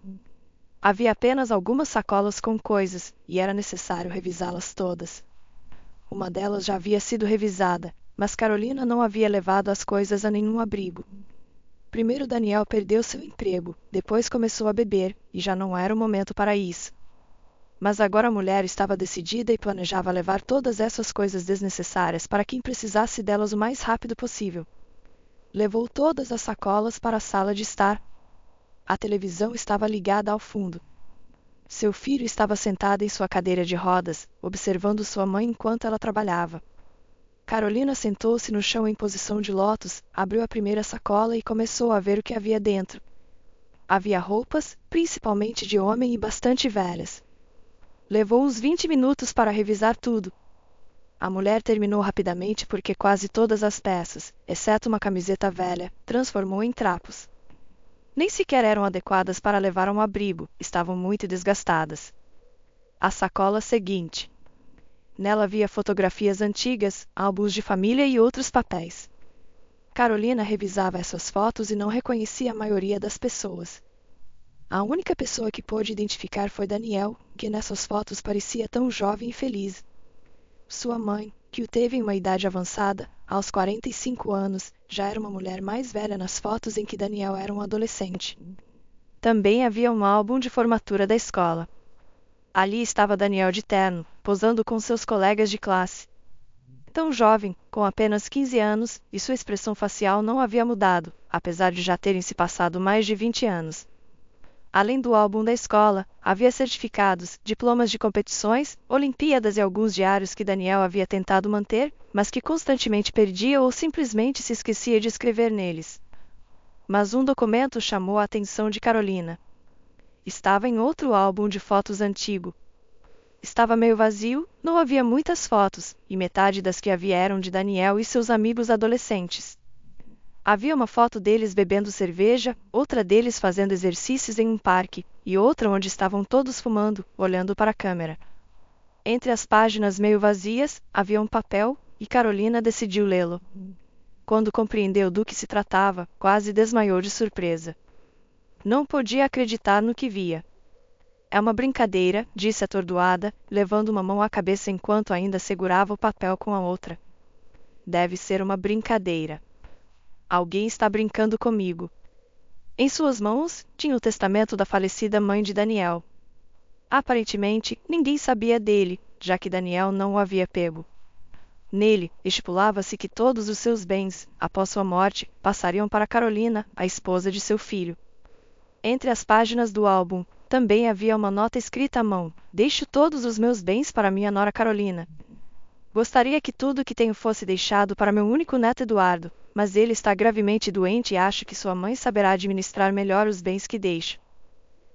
Havia apenas algumas sacolas com coisas, e era necessário revisá-las todas. Uma delas já havia sido revisada, mas Carolina não havia levado as coisas a nenhum abrigo. Primeiro Daniel perdeu seu emprego, depois começou a beber, e já não era o momento para isso. Mas agora a mulher estava decidida e planejava levar todas essas coisas desnecessárias para quem precisasse delas o mais rápido possível. Levou todas as sacolas para a sala de estar. A televisão estava ligada ao fundo. Seu filho estava sentado em sua cadeira de rodas, observando sua mãe enquanto ela trabalhava. Carolina sentou-se no chão em posição de lótus, abriu a primeira sacola e começou a ver o que havia dentro. Havia roupas, principalmente de homem e bastante velhas. Levou uns 20 minutos para revisar tudo. A mulher terminou rapidamente porque quase todas as peças, exceto uma camiseta velha, transformou em trapos. Nem sequer eram adequadas para levar a um abrigo, estavam muito desgastadas. A sacola seguinte. Nela havia fotografias antigas, álbuns de família e outros papéis. Carolina revisava essas fotos e não reconhecia a maioria das pessoas. A única pessoa que pôde identificar foi Daniel, que nessas fotos parecia tão jovem e feliz. Sua mãe, que o teve em uma idade avançada, aos 45 anos, já era uma mulher mais velha nas fotos em que Daniel era um adolescente. Também havia um álbum de formatura da escola. Ali estava Daniel de terno, posando com seus colegas de classe. Tão jovem, com apenas 15 anos, e sua expressão facial não havia mudado, apesar de já terem se passado mais de 20 anos. Além do álbum da escola, havia certificados, diplomas de competições, Olimpíadas e alguns diários que Daniel havia tentado manter, mas que constantemente perdia ou simplesmente se esquecia de escrever neles. Mas um documento chamou a atenção de Carolina. Estava em outro álbum de fotos antigo. Estava meio vazio, não havia muitas fotos, e metade das que havia eram de Daniel e seus amigos adolescentes. Havia uma foto deles bebendo cerveja, outra deles fazendo exercícios em um parque, e outra onde estavam todos fumando, olhando para a câmera. Entre as páginas meio vazias, havia um papel, e Carolina decidiu lê-lo. Quando compreendeu do que se tratava, quase desmaiou de surpresa. Não podia acreditar no que via. É uma brincadeira, disse atordoada, levando uma mão à cabeça enquanto ainda segurava o papel com a outra. Deve ser uma brincadeira. Alguém está brincando comigo. Em suas mãos, tinha o testamento da falecida mãe de Daniel. Aparentemente, ninguém sabia dele, já que Daniel não o havia pego. Nele, estipulava-se que todos os seus bens, após sua morte, passariam para Carolina, a esposa de seu filho. Entre as páginas do álbum, também havia uma nota escrita à mão: "Deixo todos os meus bens para minha nora Carolina. Gostaria que tudo o que tenho fosse deixado para meu único neto Eduardo, mas ele está gravemente doente e acho que sua mãe saberá administrar melhor os bens que deixo.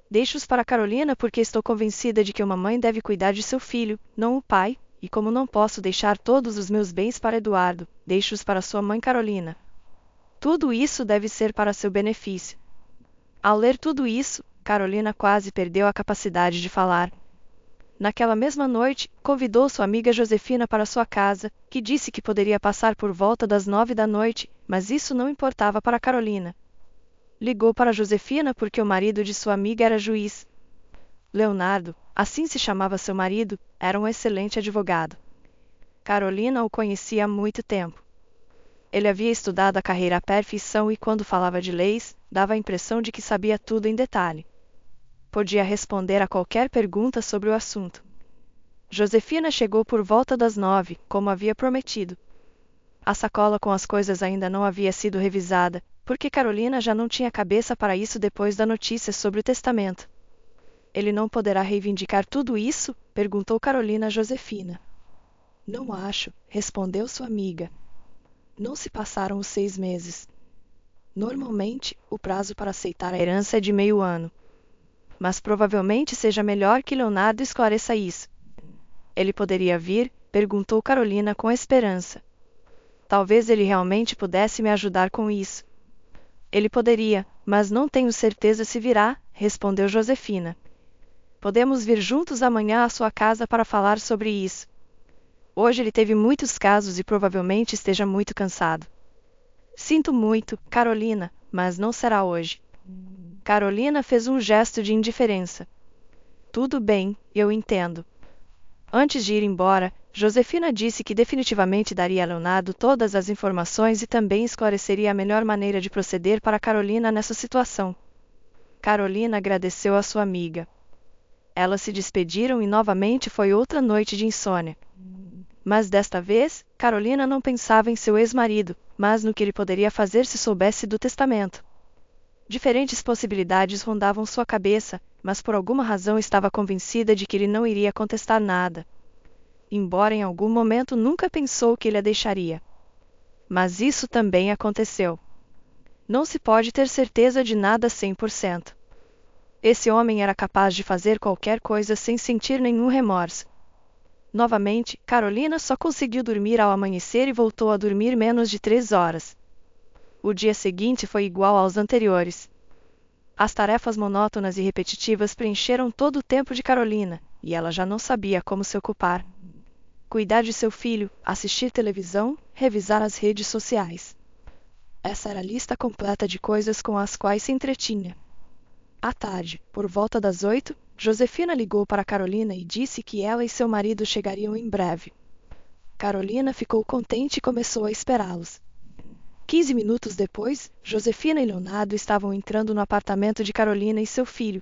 Deixo-os para Carolina porque estou convencida de que uma mãe deve cuidar de seu filho, não o pai, e como não posso deixar todos os meus bens para Eduardo, deixo-os para sua mãe Carolina. Tudo isso deve ser para seu benefício." Ao ler tudo isso, Carolina quase perdeu a capacidade de falar. Naquela mesma noite, convidou sua amiga Josefina para sua casa, que disse que poderia passar por volta das 9 da noite, mas isso não importava para Carolina. Ligou para Josefina porque o marido de sua amiga era juiz. Leonardo, assim se chamava seu marido, era um excelente advogado. Carolina o conhecia há muito tempo. Ele havia estudado a carreira à perfeição e quando falava de leis, dava a impressão de que sabia tudo em detalhe. Podia responder a qualquer pergunta sobre o assunto. Josefina chegou por volta das 9, como havia prometido. A sacola com as coisas ainda não havia sido revisada, Porque Carolina já não tinha cabeça para isso depois da notícia sobre o testamento. Ele não poderá reivindicar tudo isso? Perguntou Carolina a Josefina. Não acho, respondeu sua amiga. Não se passaram os 6 meses. Normalmente, o prazo para aceitar a herança é de meio ano. Mas provavelmente seja melhor que Leonardo esclareça isso. Ele poderia vir? Perguntou Carolina com esperança. Talvez ele realmente pudesse me ajudar com isso. Ele poderia, mas não tenho certeza se virá, respondeu Josefina. Podemos vir juntos amanhã à sua casa para falar sobre isso. Hoje ele teve muitos casos e provavelmente esteja muito cansado. Sinto muito, Carolina, mas não será hoje. Carolina fez um gesto de indiferença. Tudo bem, eu entendo. Antes de ir embora, Josefina disse que definitivamente daria a Leonardo todas as informações e também esclareceria a melhor maneira de proceder para Carolina nessa situação. Carolina agradeceu à sua amiga. Elas se despediram e novamente foi outra noite de insônia. Mas desta vez, Carolina não pensava em seu ex-marido, mas no que ele poderia fazer se soubesse do testamento. Diferentes possibilidades rondavam sua cabeça, mas por alguma razão estava convencida de que ele não iria contestar nada. Embora em algum momento nunca pensou que ele a deixaria. Mas isso também aconteceu. Não se pode ter certeza de nada 100%. Esse homem era capaz de fazer qualquer coisa sem sentir nenhum remorso. Novamente, Carolina só conseguiu dormir ao amanhecer e voltou a dormir menos de 3 horas. O dia seguinte foi igual aos anteriores. As tarefas monótonas e repetitivas preencheram todo o tempo de Carolina, e ela já não sabia como se ocupar. Cuidar de seu filho, assistir televisão, revisar as redes sociais. Essa era a lista completa de coisas com as quais se entretinha. À tarde, por volta das 8, Josefina ligou para Carolina e disse que ela e seu marido chegariam em breve. Carolina ficou contente e começou a esperá-los. 15 minutos depois, Josefina e Leonardo estavam entrando no apartamento de Carolina e seu filho.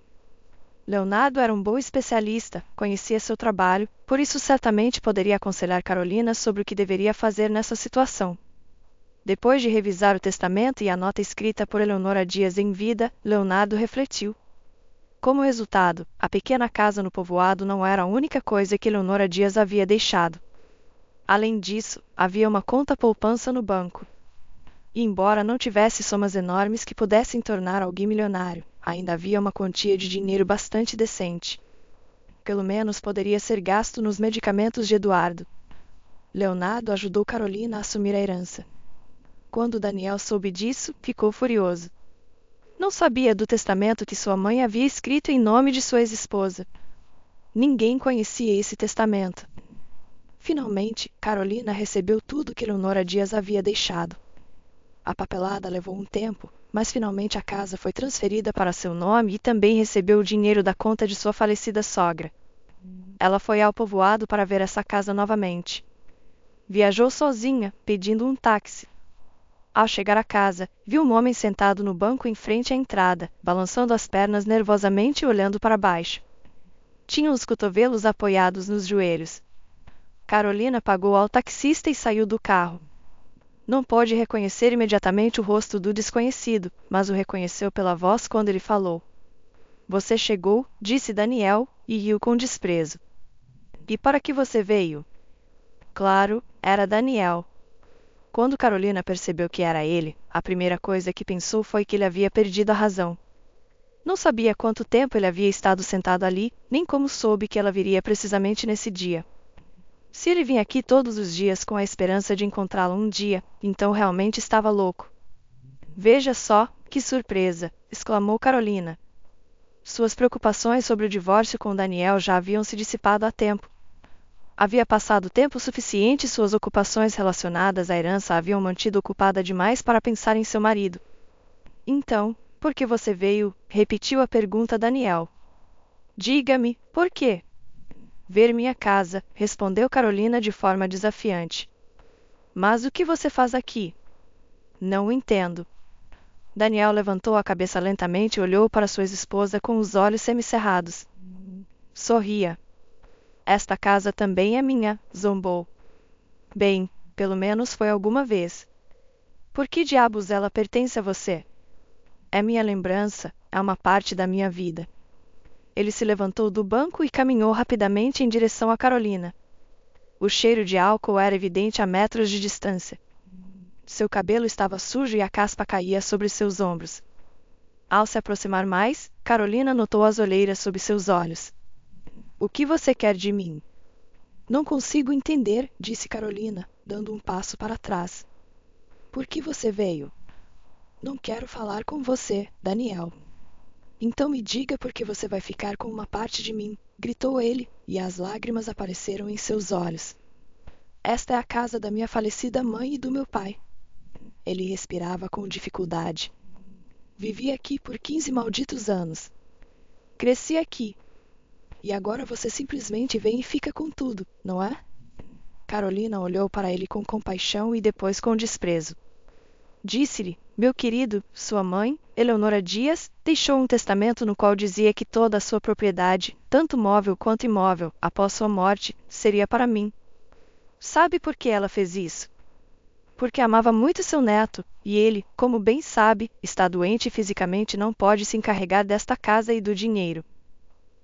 Leonardo era um bom especialista, conhecia seu trabalho, por isso certamente poderia aconselhar Carolina sobre o que deveria fazer nessa situação. Depois de revisar o testamento e a nota escrita por Eleonora Dias em vida, Leonardo refletiu. Como resultado, a pequena casa no povoado não era a única coisa que Eleonora Dias havia deixado. Além disso, havia uma conta poupança no banco. E embora não tivesse somas enormes que pudessem tornar alguém milionário, ainda havia uma quantia de dinheiro bastante decente. Pelo menos poderia ser gasto nos medicamentos de Eduardo. Leonardo ajudou Carolina a assumir a herança. Quando Daniel soube disso, ficou furioso. Não sabia do testamento que sua mãe havia escrito em nome de sua ex-esposa. Ninguém conhecia esse testamento. Finalmente, Carolina recebeu tudo que Eleonora Dias havia deixado. A papelada levou um tempo, mas finalmente a casa foi transferida para seu nome e também recebeu o dinheiro da conta de sua falecida sogra. Ela foi ao povoado para ver essa casa novamente. Viajou sozinha, pedindo um táxi. Ao chegar à casa, viu um homem sentado no banco em frente à entrada, balançando as pernas nervosamente e olhando para baixo. Tinha os cotovelos apoiados nos joelhos. Carolina pagou ao taxista e saiu do carro. Não pôde reconhecer imediatamente o rosto do desconhecido, mas o reconheceu pela voz quando ele falou. Você chegou, disse Daniel, e riu com desprezo. E para que você veio? Claro, era Daniel. Quando Carolina percebeu que era ele, a primeira coisa que pensou foi que ele havia perdido a razão. Não sabia quanto tempo ele havia estado sentado ali, nem como soube que ela viria precisamente nesse dia. Se ele vinha aqui todos os dias com a esperança de encontrá-lo um dia, então realmente estava louco. Veja só, que surpresa! Exclamou Carolina. Suas preocupações sobre o divórcio com Daniel já haviam se dissipado há tempo. Havia passado tempo suficiente e suas ocupações relacionadas à herança a haviam mantido ocupada demais para pensar em seu marido. Então, por que você veio? Repetiu a pergunta Daniel. Diga-me, por quê? Ver minha casa, respondeu Carolina de forma desafiante. Mas o que você faz aqui? Não entendo. Daniel levantou a cabeça lentamente e olhou para sua esposa com os olhos semicerrados. Sorria. Esta casa também é minha, zombou. Bem, pelo menos foi alguma vez. Por que diabos ela pertence a você? É minha lembrança, é uma parte da minha vida. Ele se levantou do banco e caminhou rapidamente em direção a Carolina. O cheiro de álcool era evidente a metros de distância. Seu cabelo estava sujo e a caspa caía sobre seus ombros. Ao se aproximar mais, Carolina notou as olheiras sob seus olhos. O que você quer de mim? Não consigo entender, disse Carolina, dando um passo para trás. Por que você veio? Não quero falar com você, Daniel. Então me diga por que você vai ficar com uma parte de mim, gritou ele, e as lágrimas apareceram em seus olhos. Esta é a casa da minha falecida mãe e do meu pai. Ele respirava com dificuldade. Vivi aqui por 15 malditos anos. Cresci aqui. E agora você simplesmente vem e fica com tudo, não é? Carolina olhou para ele com compaixão e depois com desprezo. Disse-lhe, meu querido, sua mãe, Eleonora Dias, deixou um testamento no qual dizia que toda a sua propriedade, tanto móvel quanto imóvel, após sua morte, seria para mim. Sabe por que ela fez isso? Porque amava muito seu neto, e ele, como bem sabe, está doente e fisicamente não pode se encarregar desta casa e do dinheiro.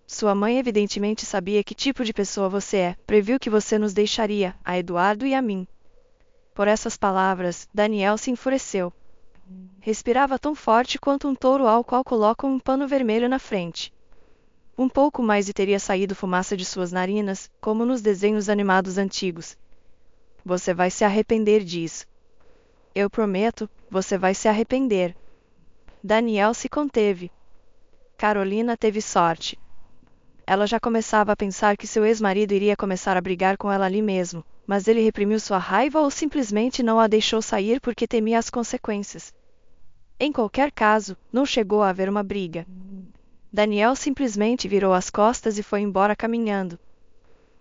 Sua mãe evidentemente sabia que tipo de pessoa você é, previu que você nos deixaria, a Eduardo e a mim. Por essas palavras, Daniel se enfureceu. Respirava tão forte quanto um touro ao qual colocam um pano vermelho na frente. Um pouco mais e teria saído fumaça de suas narinas, como nos desenhos animados antigos. Você vai se arrepender disso. Eu prometo, você vai se arrepender. Daniel se conteve. Carolina teve sorte. Ela já começava a pensar que seu ex-marido iria começar a brigar com ela ali mesmo, mas ele reprimiu sua raiva ou simplesmente não a deixou sair porque temia as consequências. Em qualquer caso, não chegou a haver uma briga. Daniel simplesmente virou as costas e foi embora caminhando.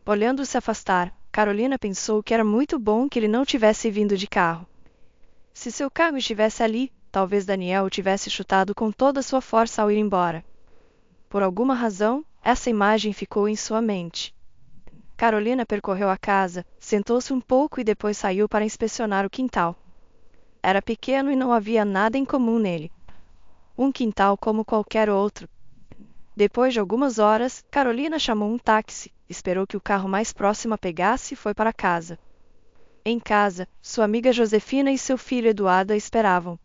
Olhando-se afastar, Carolina pensou que era muito bom que ele não tivesse vindo de carro. Se seu carro estivesse ali, talvez Daniel o tivesse chutado com toda a sua força ao ir embora. Por alguma razão, essa imagem ficou em sua mente. Carolina percorreu a casa, sentou-se um pouco e depois saiu para inspecionar o quintal. Era pequeno e não havia nada em comum nele. Um quintal como qualquer outro. Depois de algumas horas, Carolina chamou um táxi, esperou que o carro mais próximo a pegasse e foi para casa. Em casa, sua amiga Josefina e seu filho Eduardo a esperavam.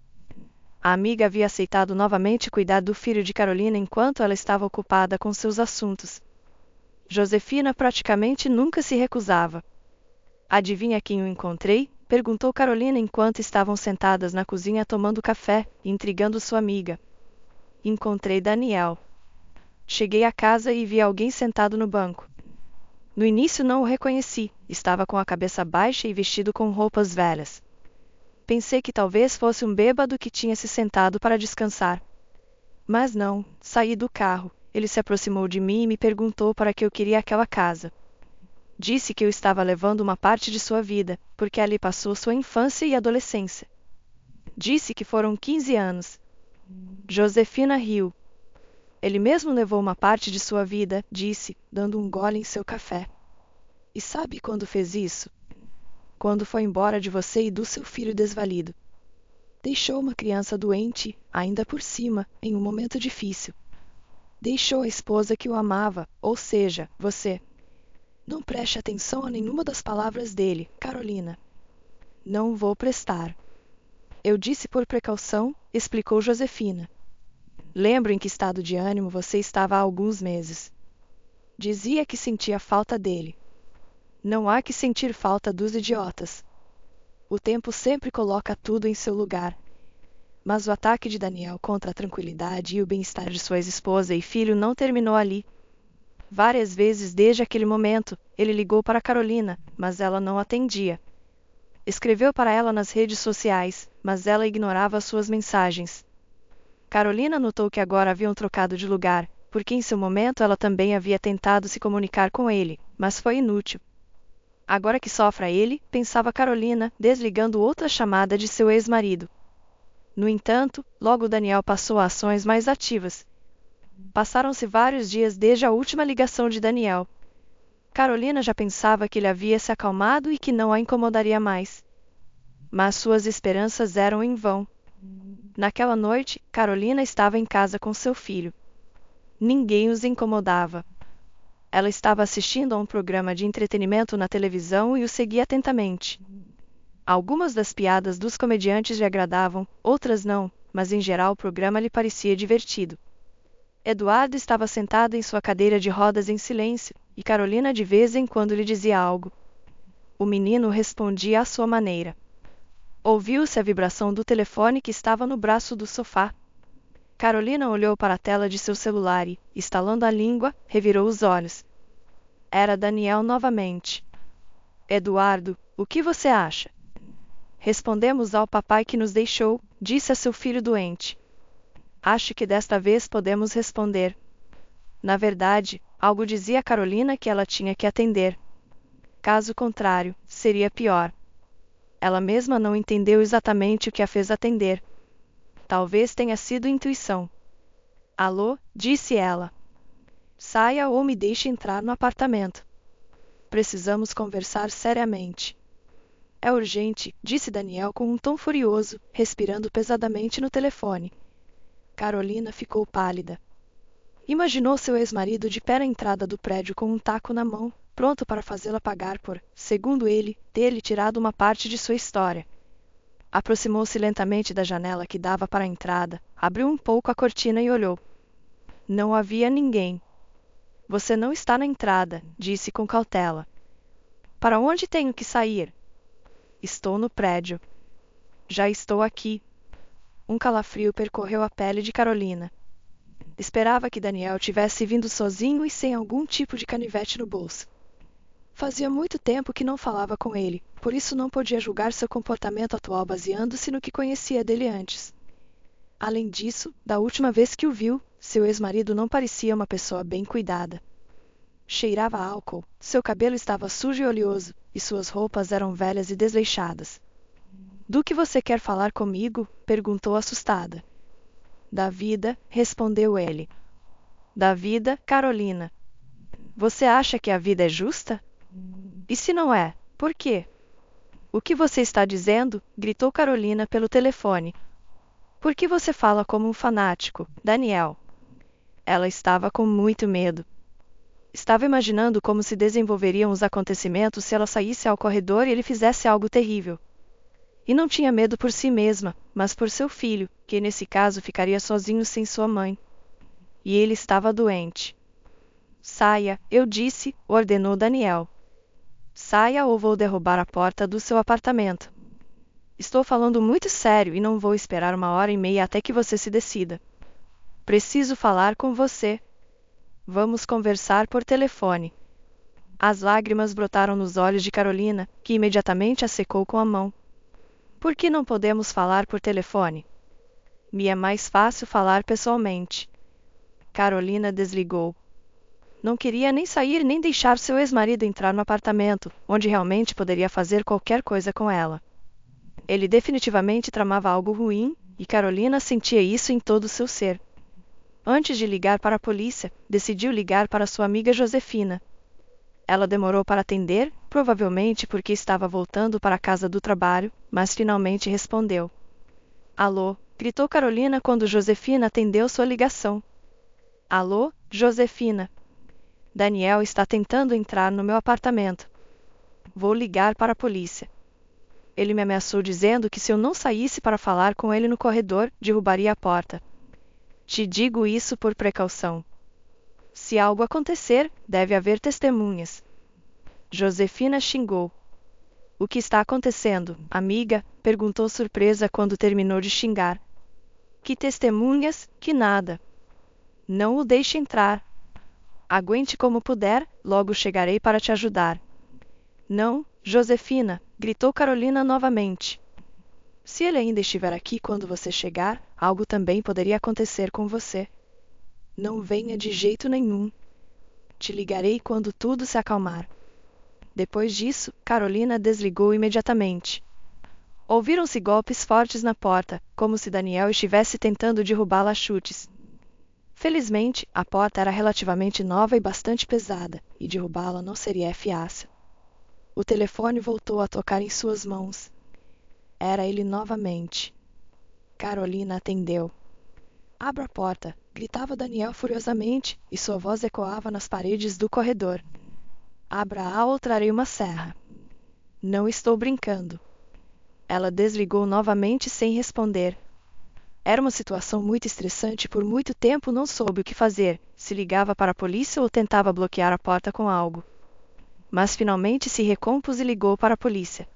A amiga havia aceitado novamente cuidar do filho de Carolina enquanto ela estava ocupada com seus assuntos. Josefina praticamente nunca se recusava. Adivinha quem eu encontrei? Perguntou Carolina enquanto estavam sentadas na cozinha tomando café, intrigando sua amiga. Encontrei Daniel. Cheguei à casa e vi alguém sentado no banco. No início não o reconheci, estava com a cabeça baixa e vestido com roupas velhas. Pensei que talvez fosse um bêbado que tinha se sentado para descansar. Mas não, saí do carro. Ele se aproximou de mim e me perguntou para que eu queria aquela casa. Disse que eu estava levando uma parte de sua vida, porque ali passou sua infância e adolescência. Disse que foram 15 anos. Josefina riu. Ele mesmo levou uma parte de sua vida, disse, dando um gole em seu café. E sabe quando fez isso? Quando foi embora de você e do seu filho desvalido. Deixou uma criança doente, ainda por cima, em um momento difícil. Deixou a esposa que o amava, ou seja, você. Não preste atenção a nenhuma das palavras dele, Carolina. Não vou prestar. Eu disse por precaução, explicou Josefina. Lembro em que estado de ânimo você estava há alguns meses. Dizia que sentia falta dele. Não há que sentir falta dos idiotas. O tempo sempre coloca tudo em seu lugar. Mas o ataque de Daniel contra a tranquilidade e o bem-estar de sua ex-esposa e filho não terminou ali. Várias vezes desde aquele momento, ele ligou para Carolina, mas ela não atendia. Escreveu para ela nas redes sociais, mas ela ignorava suas mensagens. Carolina notou que agora haviam trocado de lugar, porque em seu momento ela também havia tentado se comunicar com ele, mas foi inútil. Agora que sofre a ele, pensava Carolina, desligando outra chamada de seu ex-marido. No entanto, logo Daniel passou a ações mais ativas. Passaram-se vários dias desde a última ligação de Daniel. Carolina já pensava que ele havia se acalmado e que não a incomodaria mais. Mas suas esperanças eram em vão. Naquela noite, Carolina estava em casa com seu filho. Ninguém os incomodava. Ela estava assistindo a um programa de entretenimento na televisão e o seguia atentamente. Algumas das piadas dos comediantes lhe agradavam, outras não, mas em geral o programa lhe parecia divertido. Eduardo estava sentado em sua cadeira de rodas em silêncio, e Carolina de vez em quando lhe dizia algo. O menino respondia à sua maneira. Ouviu-se a vibração do telefone que estava no braço do sofá. Carolina olhou para a tela de seu celular e, estalando a língua, revirou os olhos. Era Daniel novamente. Eduardo, o que você acha? Respondemos ao papai que nos deixou, disse a seu filho doente. Acho que desta vez podemos responder. Na verdade, algo dizia a Carolina que ela tinha que atender. Caso contrário, seria pior. Ela mesma não entendeu exatamente o que a fez atender. Talvez tenha sido intuição. Alô, disse ela. Saia ou me deixe entrar no apartamento. Precisamos conversar seriamente. É urgente, disse Daniel com um tom furioso, respirando pesadamente no telefone. Carolina ficou pálida. Imaginou seu ex-marido de pé na entrada do prédio com um taco na mão, pronto para fazê-la pagar por, segundo ele, ter-lhe tirado uma parte de sua história. Aproximou-se lentamente da janela que dava para a entrada, abriu um pouco a cortina e olhou. Não havia ninguém. Você não está na entrada, disse com cautela. Para onde tenho que sair? Estou no prédio. Já estou aqui. Um calafrio percorreu a pele de Carolina. Esperava que Daniel tivesse vindo sozinho e sem algum tipo de canivete no bolso. Fazia muito tempo que não falava com ele, por isso não podia julgar seu comportamento atual baseando-se no que conhecia dele antes. Além disso, da última vez que o viu, seu ex-marido não parecia uma pessoa bem cuidada. Cheirava a álcool, seu cabelo estava sujo e oleoso, e suas roupas eram velhas e desleixadas. Do que você quer falar comigo? Perguntou assustada. Da vida, respondeu ele. Da vida, Carolina. Você acha que a vida é justa? E se não é, por quê? O que você está dizendo? Gritou Carolina pelo telefone. Por que você fala como um fanático, Daniel? Ela estava com muito medo. Estava imaginando como se desenvolveriam os acontecimentos se ela saísse ao corredor e ele fizesse algo terrível. E não tinha medo por si mesma, mas por seu filho, que nesse caso ficaria sozinho sem sua mãe. E ele estava doente. Saia, eu disse, ordenou Daniel. Saia ou vou derrubar a porta do seu apartamento. Estou falando muito sério e não vou esperar 1h30 até que você se decida. Preciso falar com você. Vamos conversar por telefone. As lágrimas brotaram nos olhos de Carolina, que imediatamente a secou com a mão. Por que não podemos falar por telefone? Me é mais fácil falar pessoalmente. Carolina desligou. Não queria nem sair nem deixar seu ex-marido entrar no apartamento, onde realmente poderia fazer qualquer coisa com ela. Ele definitivamente tramava algo ruim, e Carolina sentia isso em todo o seu ser. Antes de ligar para a polícia, decidiu ligar para sua amiga Josefina. Ela demorou para atender, provavelmente porque estava voltando para a casa do trabalho, mas finalmente respondeu. Alô, gritou Carolina quando Josefina atendeu sua ligação. Alô, Josefina. Daniel está tentando entrar no meu apartamento. Vou ligar para a polícia. Ele me ameaçou dizendo que se eu não saísse para falar com ele no corredor, derrubaria a porta. Te digo isso por precaução. Se algo acontecer, deve haver testemunhas. Josefina xingou. O que está acontecendo, amiga? Perguntou surpresa quando terminou de xingar. Que testemunhas? Que nada. Não o deixe entrar. Aguente como puder, logo chegarei para te ajudar. Não, Josefina, gritou Carolina novamente. Se ele ainda estiver aqui quando você chegar, algo também poderia acontecer com você. Não venha de jeito nenhum. Te ligarei quando tudo se acalmar. Depois disso, Carolina desligou imediatamente. Ouviram-se golpes fortes na porta, como se Daniel estivesse tentando derrubá-la a chutes. Felizmente, a porta era relativamente nova e bastante pesada, e derrubá-la não seria fácil. O telefone voltou a tocar em suas mãos. Era ele novamente. Carolina atendeu. Abra a porta, gritava Daniel furiosamente, e sua voz ecoava nas paredes do corredor. Abra-a ou trarei uma serra. Não estou brincando. Ela desligou novamente sem responder. Era uma situação muito estressante e por muito tempo não soube o que fazer, se ligava para a polícia ou tentava bloquear a porta com algo. Mas finalmente se recompôs e ligou para a polícia.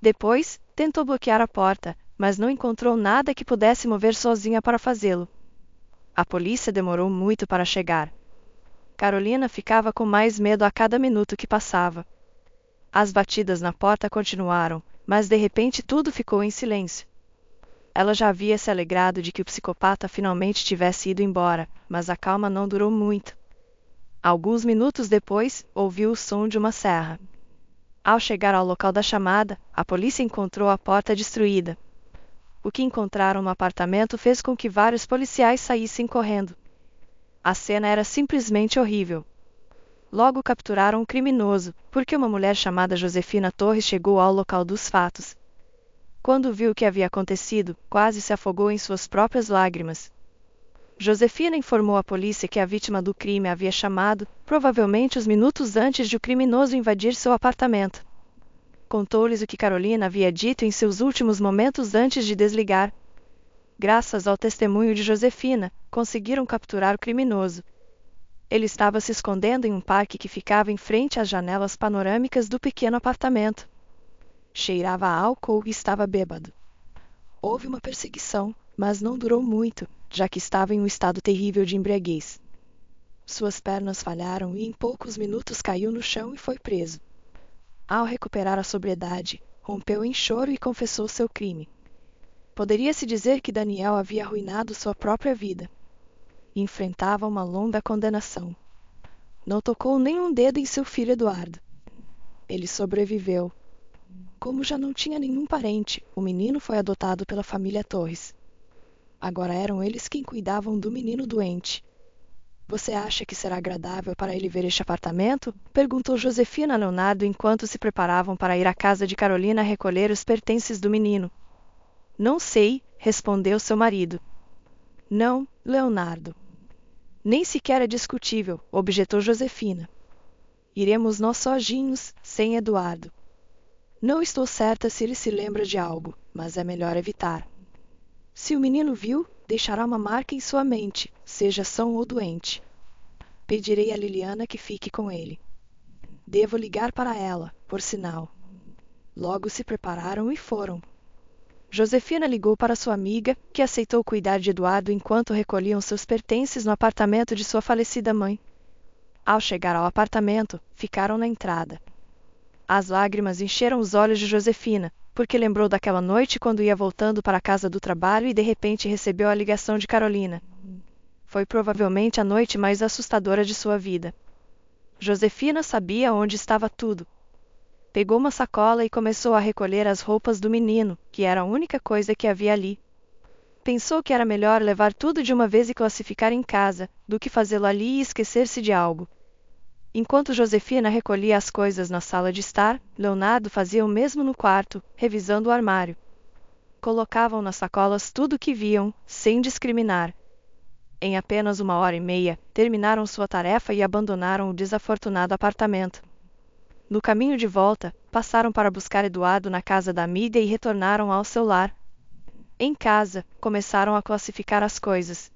Depois, tentou bloquear a porta, mas não encontrou nada que pudesse mover sozinha para fazê-lo. A polícia demorou muito para chegar. Carolina ficava com mais medo a cada minuto que passava. As batidas na porta continuaram, mas de repente tudo ficou em silêncio. Ela já havia se alegrado de que o psicopata finalmente tivesse ido embora, mas a calma não durou muito. Alguns minutos depois, ouviu o som de uma serra. Ao chegar ao local da chamada, a polícia encontrou a porta destruída. O que encontraram no apartamento fez com que vários policiais saíssem correndo. A cena era simplesmente horrível. Logo capturaram o criminoso, porque uma mulher chamada Josefina Torres chegou ao local dos fatos. Quando viu o que havia acontecido, quase se afogou em suas próprias lágrimas. Josefina informou à polícia que a vítima do crime havia chamado, provavelmente os minutos antes de o criminoso invadir seu apartamento. Contou-lhes o que Carolina havia dito em seus últimos momentos antes de desligar. Graças ao testemunho de Josefina, conseguiram capturar o criminoso. Ele estava se escondendo em um parque que ficava em frente às janelas panorâmicas do pequeno apartamento. Cheirava a álcool e estava bêbado. Houve uma perseguição, mas não durou muito, já que estava em um estado terrível de embriaguez. Suas pernas falharam e em poucos minutos caiu no chão e foi preso. Ao recuperar a sobriedade, rompeu em choro e confessou seu crime. Poderia-se dizer que Daniel havia arruinado sua própria vida. Enfrentava uma longa condenação. Não tocou nenhum dedo em seu filho Eduardo. Ele sobreviveu. Como já não tinha nenhum parente, o menino foi adotado pela família Torres. Agora eram eles quem cuidavam do menino doente. Você acha que será agradável para ele ver este apartamento? Perguntou Josefina a Leonardo enquanto se preparavam para ir à casa de Carolina recolher os pertences do menino. Não sei, respondeu seu marido. Não, Leonardo. Nem sequer é discutível, objetou Josefina. Iremos nós sozinhos, sem Eduardo. Não estou certa se ele se lembra de algo, mas é melhor evitar. Se o menino viu, deixará uma marca em sua mente, seja são ou doente. Pedirei a Liliana que fique com ele. Devo ligar para ela, por sinal. Logo se prepararam e foram. Josefina ligou para sua amiga, que aceitou cuidar de Eduardo enquanto recolhiam seus pertences no apartamento de sua falecida mãe. Ao chegar ao apartamento, ficaram na entrada. As lágrimas encheram os olhos de Josefina, porque lembrou daquela noite quando ia voltando para a casa do trabalho e de repente recebeu a ligação de Carolina. Foi provavelmente a noite mais assustadora de sua vida. Josefina sabia onde estava tudo. Pegou uma sacola e começou a recolher as roupas do menino, que era a única coisa que havia ali. Pensou que era melhor levar tudo de uma vez e classificar em casa, do que fazê-lo ali e esquecer-se de algo. Enquanto Josefina recolhia as coisas na sala de estar, Leonardo fazia o mesmo no quarto, revisando o armário. Colocavam nas sacolas tudo o que viam, sem discriminar. Em apenas 1h30, terminaram sua tarefa e abandonaram o desafortunado apartamento. No caminho de volta, passaram para buscar Eduardo na casa da amiga e retornaram ao seu lar. Em casa, começaram a classificar as coisas.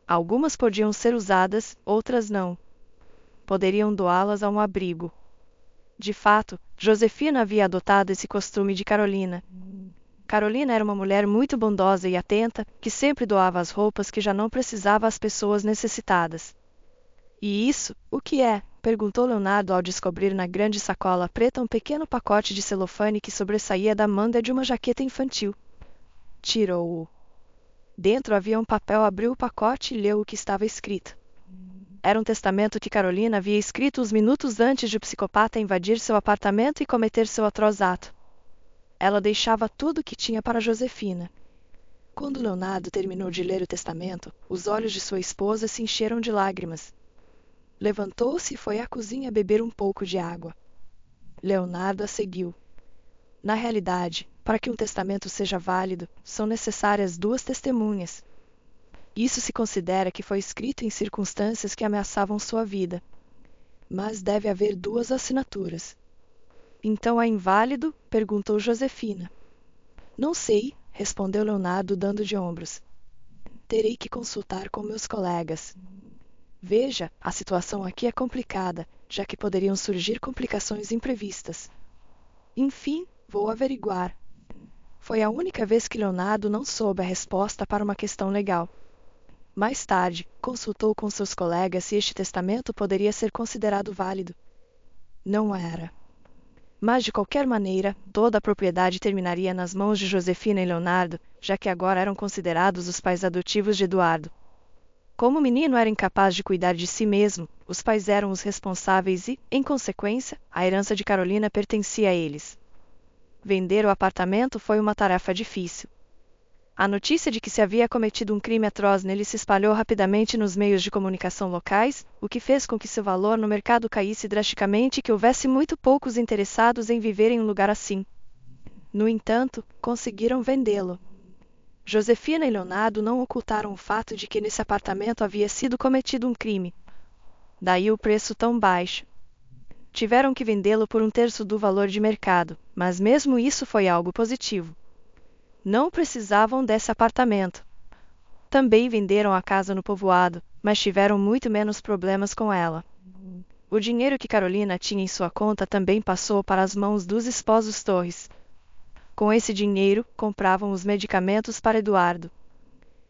Algumas podiam ser usadas, outras não. Poderiam doá-las a um abrigo. De fato, Josefina havia adotado esse costume de Carolina. Carolina era uma mulher muito bondosa e atenta, que sempre doava as roupas que já não precisava às pessoas necessitadas. E isso, o que é? Perguntou Leonardo ao descobrir na grande sacola preta um pequeno pacote de celofane que sobressaía da manga de uma jaqueta infantil. Tirou-o. Dentro havia um papel, abriu o pacote e leu o que estava escrito. Era um testamento que Carolina havia escrito uns minutos antes de o psicopata invadir seu apartamento e cometer seu atroz ato. Ela deixava tudo o que tinha para Josefina. Quando Leonardo terminou de ler o testamento, os olhos de sua esposa se encheram de lágrimas. Levantou-se e foi à cozinha beber um pouco de água. Leonardo a seguiu. Na realidade, Para que um testamento seja válido, são necessárias 2 testemunhas. Isso se considera que foi escrito em circunstâncias que ameaçavam sua vida. Mas deve haver 2 assinaturas. Então é inválido? Perguntou Josefina. Não sei, respondeu Leonardo dando de ombros. Terei que consultar com meus colegas. Veja, a situação aqui é complicada, já que poderiam surgir complicações imprevistas. Enfim, vou averiguar. Foi a única vez que Leonardo não soube a resposta para uma questão legal. Mais tarde, consultou com seus colegas se este testamento poderia ser considerado válido. Não era. Mas, de qualquer maneira, toda a propriedade terminaria nas mãos de Josefina e Leonardo, já que agora eram considerados os pais adotivos de Eduardo. Como o menino era incapaz de cuidar de si mesmo, os pais eram os responsáveis e, em consequência, a herança de Carolina pertencia a eles. Vender o apartamento foi uma tarefa difícil. A notícia de que se havia cometido um crime atroz nele se espalhou rapidamente nos meios de comunicação locais, o que fez com que seu valor no mercado caísse drasticamente e que houvesse muito poucos interessados em viver em um lugar assim. No entanto, conseguiram vendê-lo. Josefina e Leonardo não ocultaram o fato de que nesse apartamento havia sido cometido um crime. Daí o preço tão baixo. Tiveram que vendê-lo por 1/3 do valor de mercado, mas mesmo isso foi algo positivo. Não precisavam desse apartamento. Também venderam a casa no povoado, mas tiveram muito menos problemas com ela. O dinheiro que Carolina tinha em sua conta também passou para as mãos dos esposos Torres. Com esse dinheiro, compravam os medicamentos para Eduardo.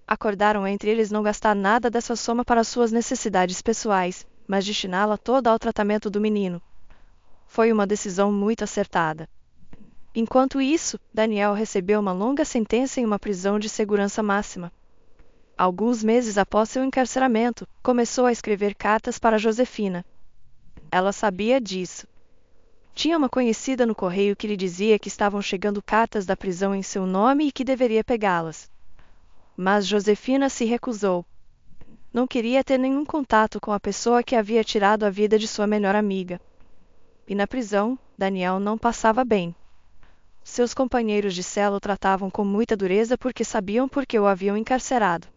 Acordaram entre eles não gastar nada dessa soma para suas necessidades pessoais, mas destiná-la toda ao tratamento do menino. Foi uma decisão muito acertada. Enquanto isso, Daniel recebeu uma longa sentença em uma prisão de segurança máxima. Alguns meses após seu encarceramento, começou a escrever cartas para Josefina. Ela sabia disso. Tinha uma conhecida no correio que lhe dizia que estavam chegando cartas da prisão em seu nome e que deveria pegá-las. Mas Josefina se recusou. Não queria ter nenhum contato com a pessoa que havia tirado a vida de sua melhor amiga. E na prisão, Daniel não passava bem. Seus companheiros de cela o tratavam com muita dureza porque sabiam por que o haviam encarcerado.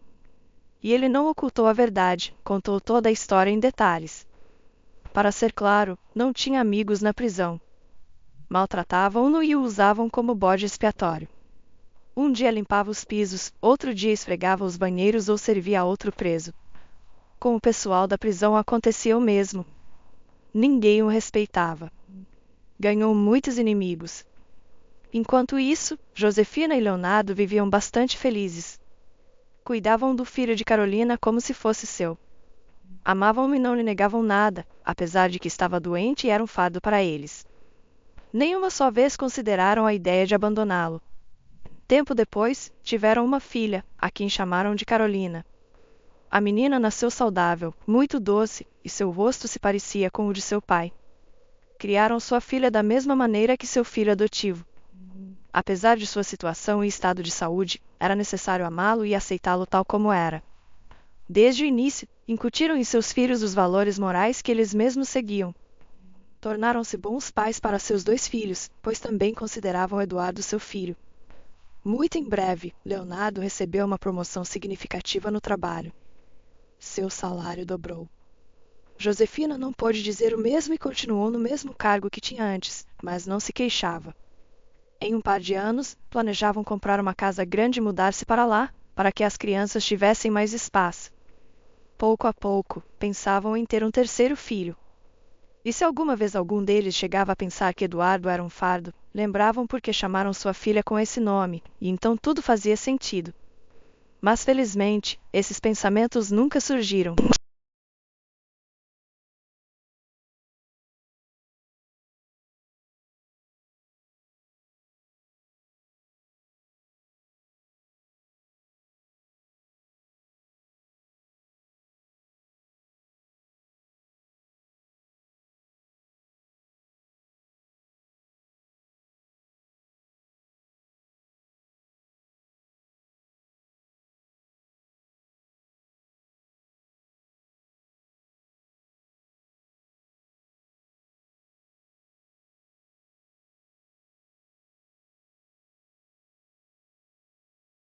E ele não ocultou a verdade, contou toda a história em detalhes. Para ser claro, não tinha amigos na prisão. Maltratavam-no e o usavam como bode expiatório. Um dia limpava os pisos, outro dia esfregava os banheiros ou servia a outro preso. Com o pessoal da prisão acontecia o mesmo. Ninguém o respeitava. Ganhou muitos inimigos. Enquanto isso, Josefina e Leonardo viviam bastante felizes. Cuidavam do filho de Carolina como se fosse seu. Amavam-no e não lhe negavam nada, apesar de que estava doente e era um fardo para eles. Nenhuma só vez consideraram a ideia de abandoná-lo. Tempo depois, tiveram uma filha, a quem chamaram de Carolina. A menina nasceu saudável, muito doce, e seu rosto se parecia com o de seu pai. Criaram sua filha da mesma maneira que seu filho adotivo. Apesar de sua situação e estado de saúde, era necessário amá-lo e aceitá-lo tal como era. Desde o início, incutiram em seus filhos os valores morais que eles mesmos seguiam. Tornaram-se bons pais para seus 2 filhos, pois também consideravam Eduardo seu filho. Muito em breve, Leonardo recebeu uma promoção significativa no trabalho. Seu salário dobrou. Josefina não pôde dizer o mesmo e continuou no mesmo cargo que tinha antes, mas não se queixava. Em um par de anos, planejavam comprar uma casa grande e mudar-se para lá, para que as crianças tivessem mais espaço. Pouco a pouco, pensavam em ter um 3º filho. E se alguma vez algum deles chegava a pensar que Eduardo era um fardo, lembravam por que chamaram sua filha com esse nome, e então tudo fazia sentido. Mas felizmente, esses pensamentos nunca surgiram.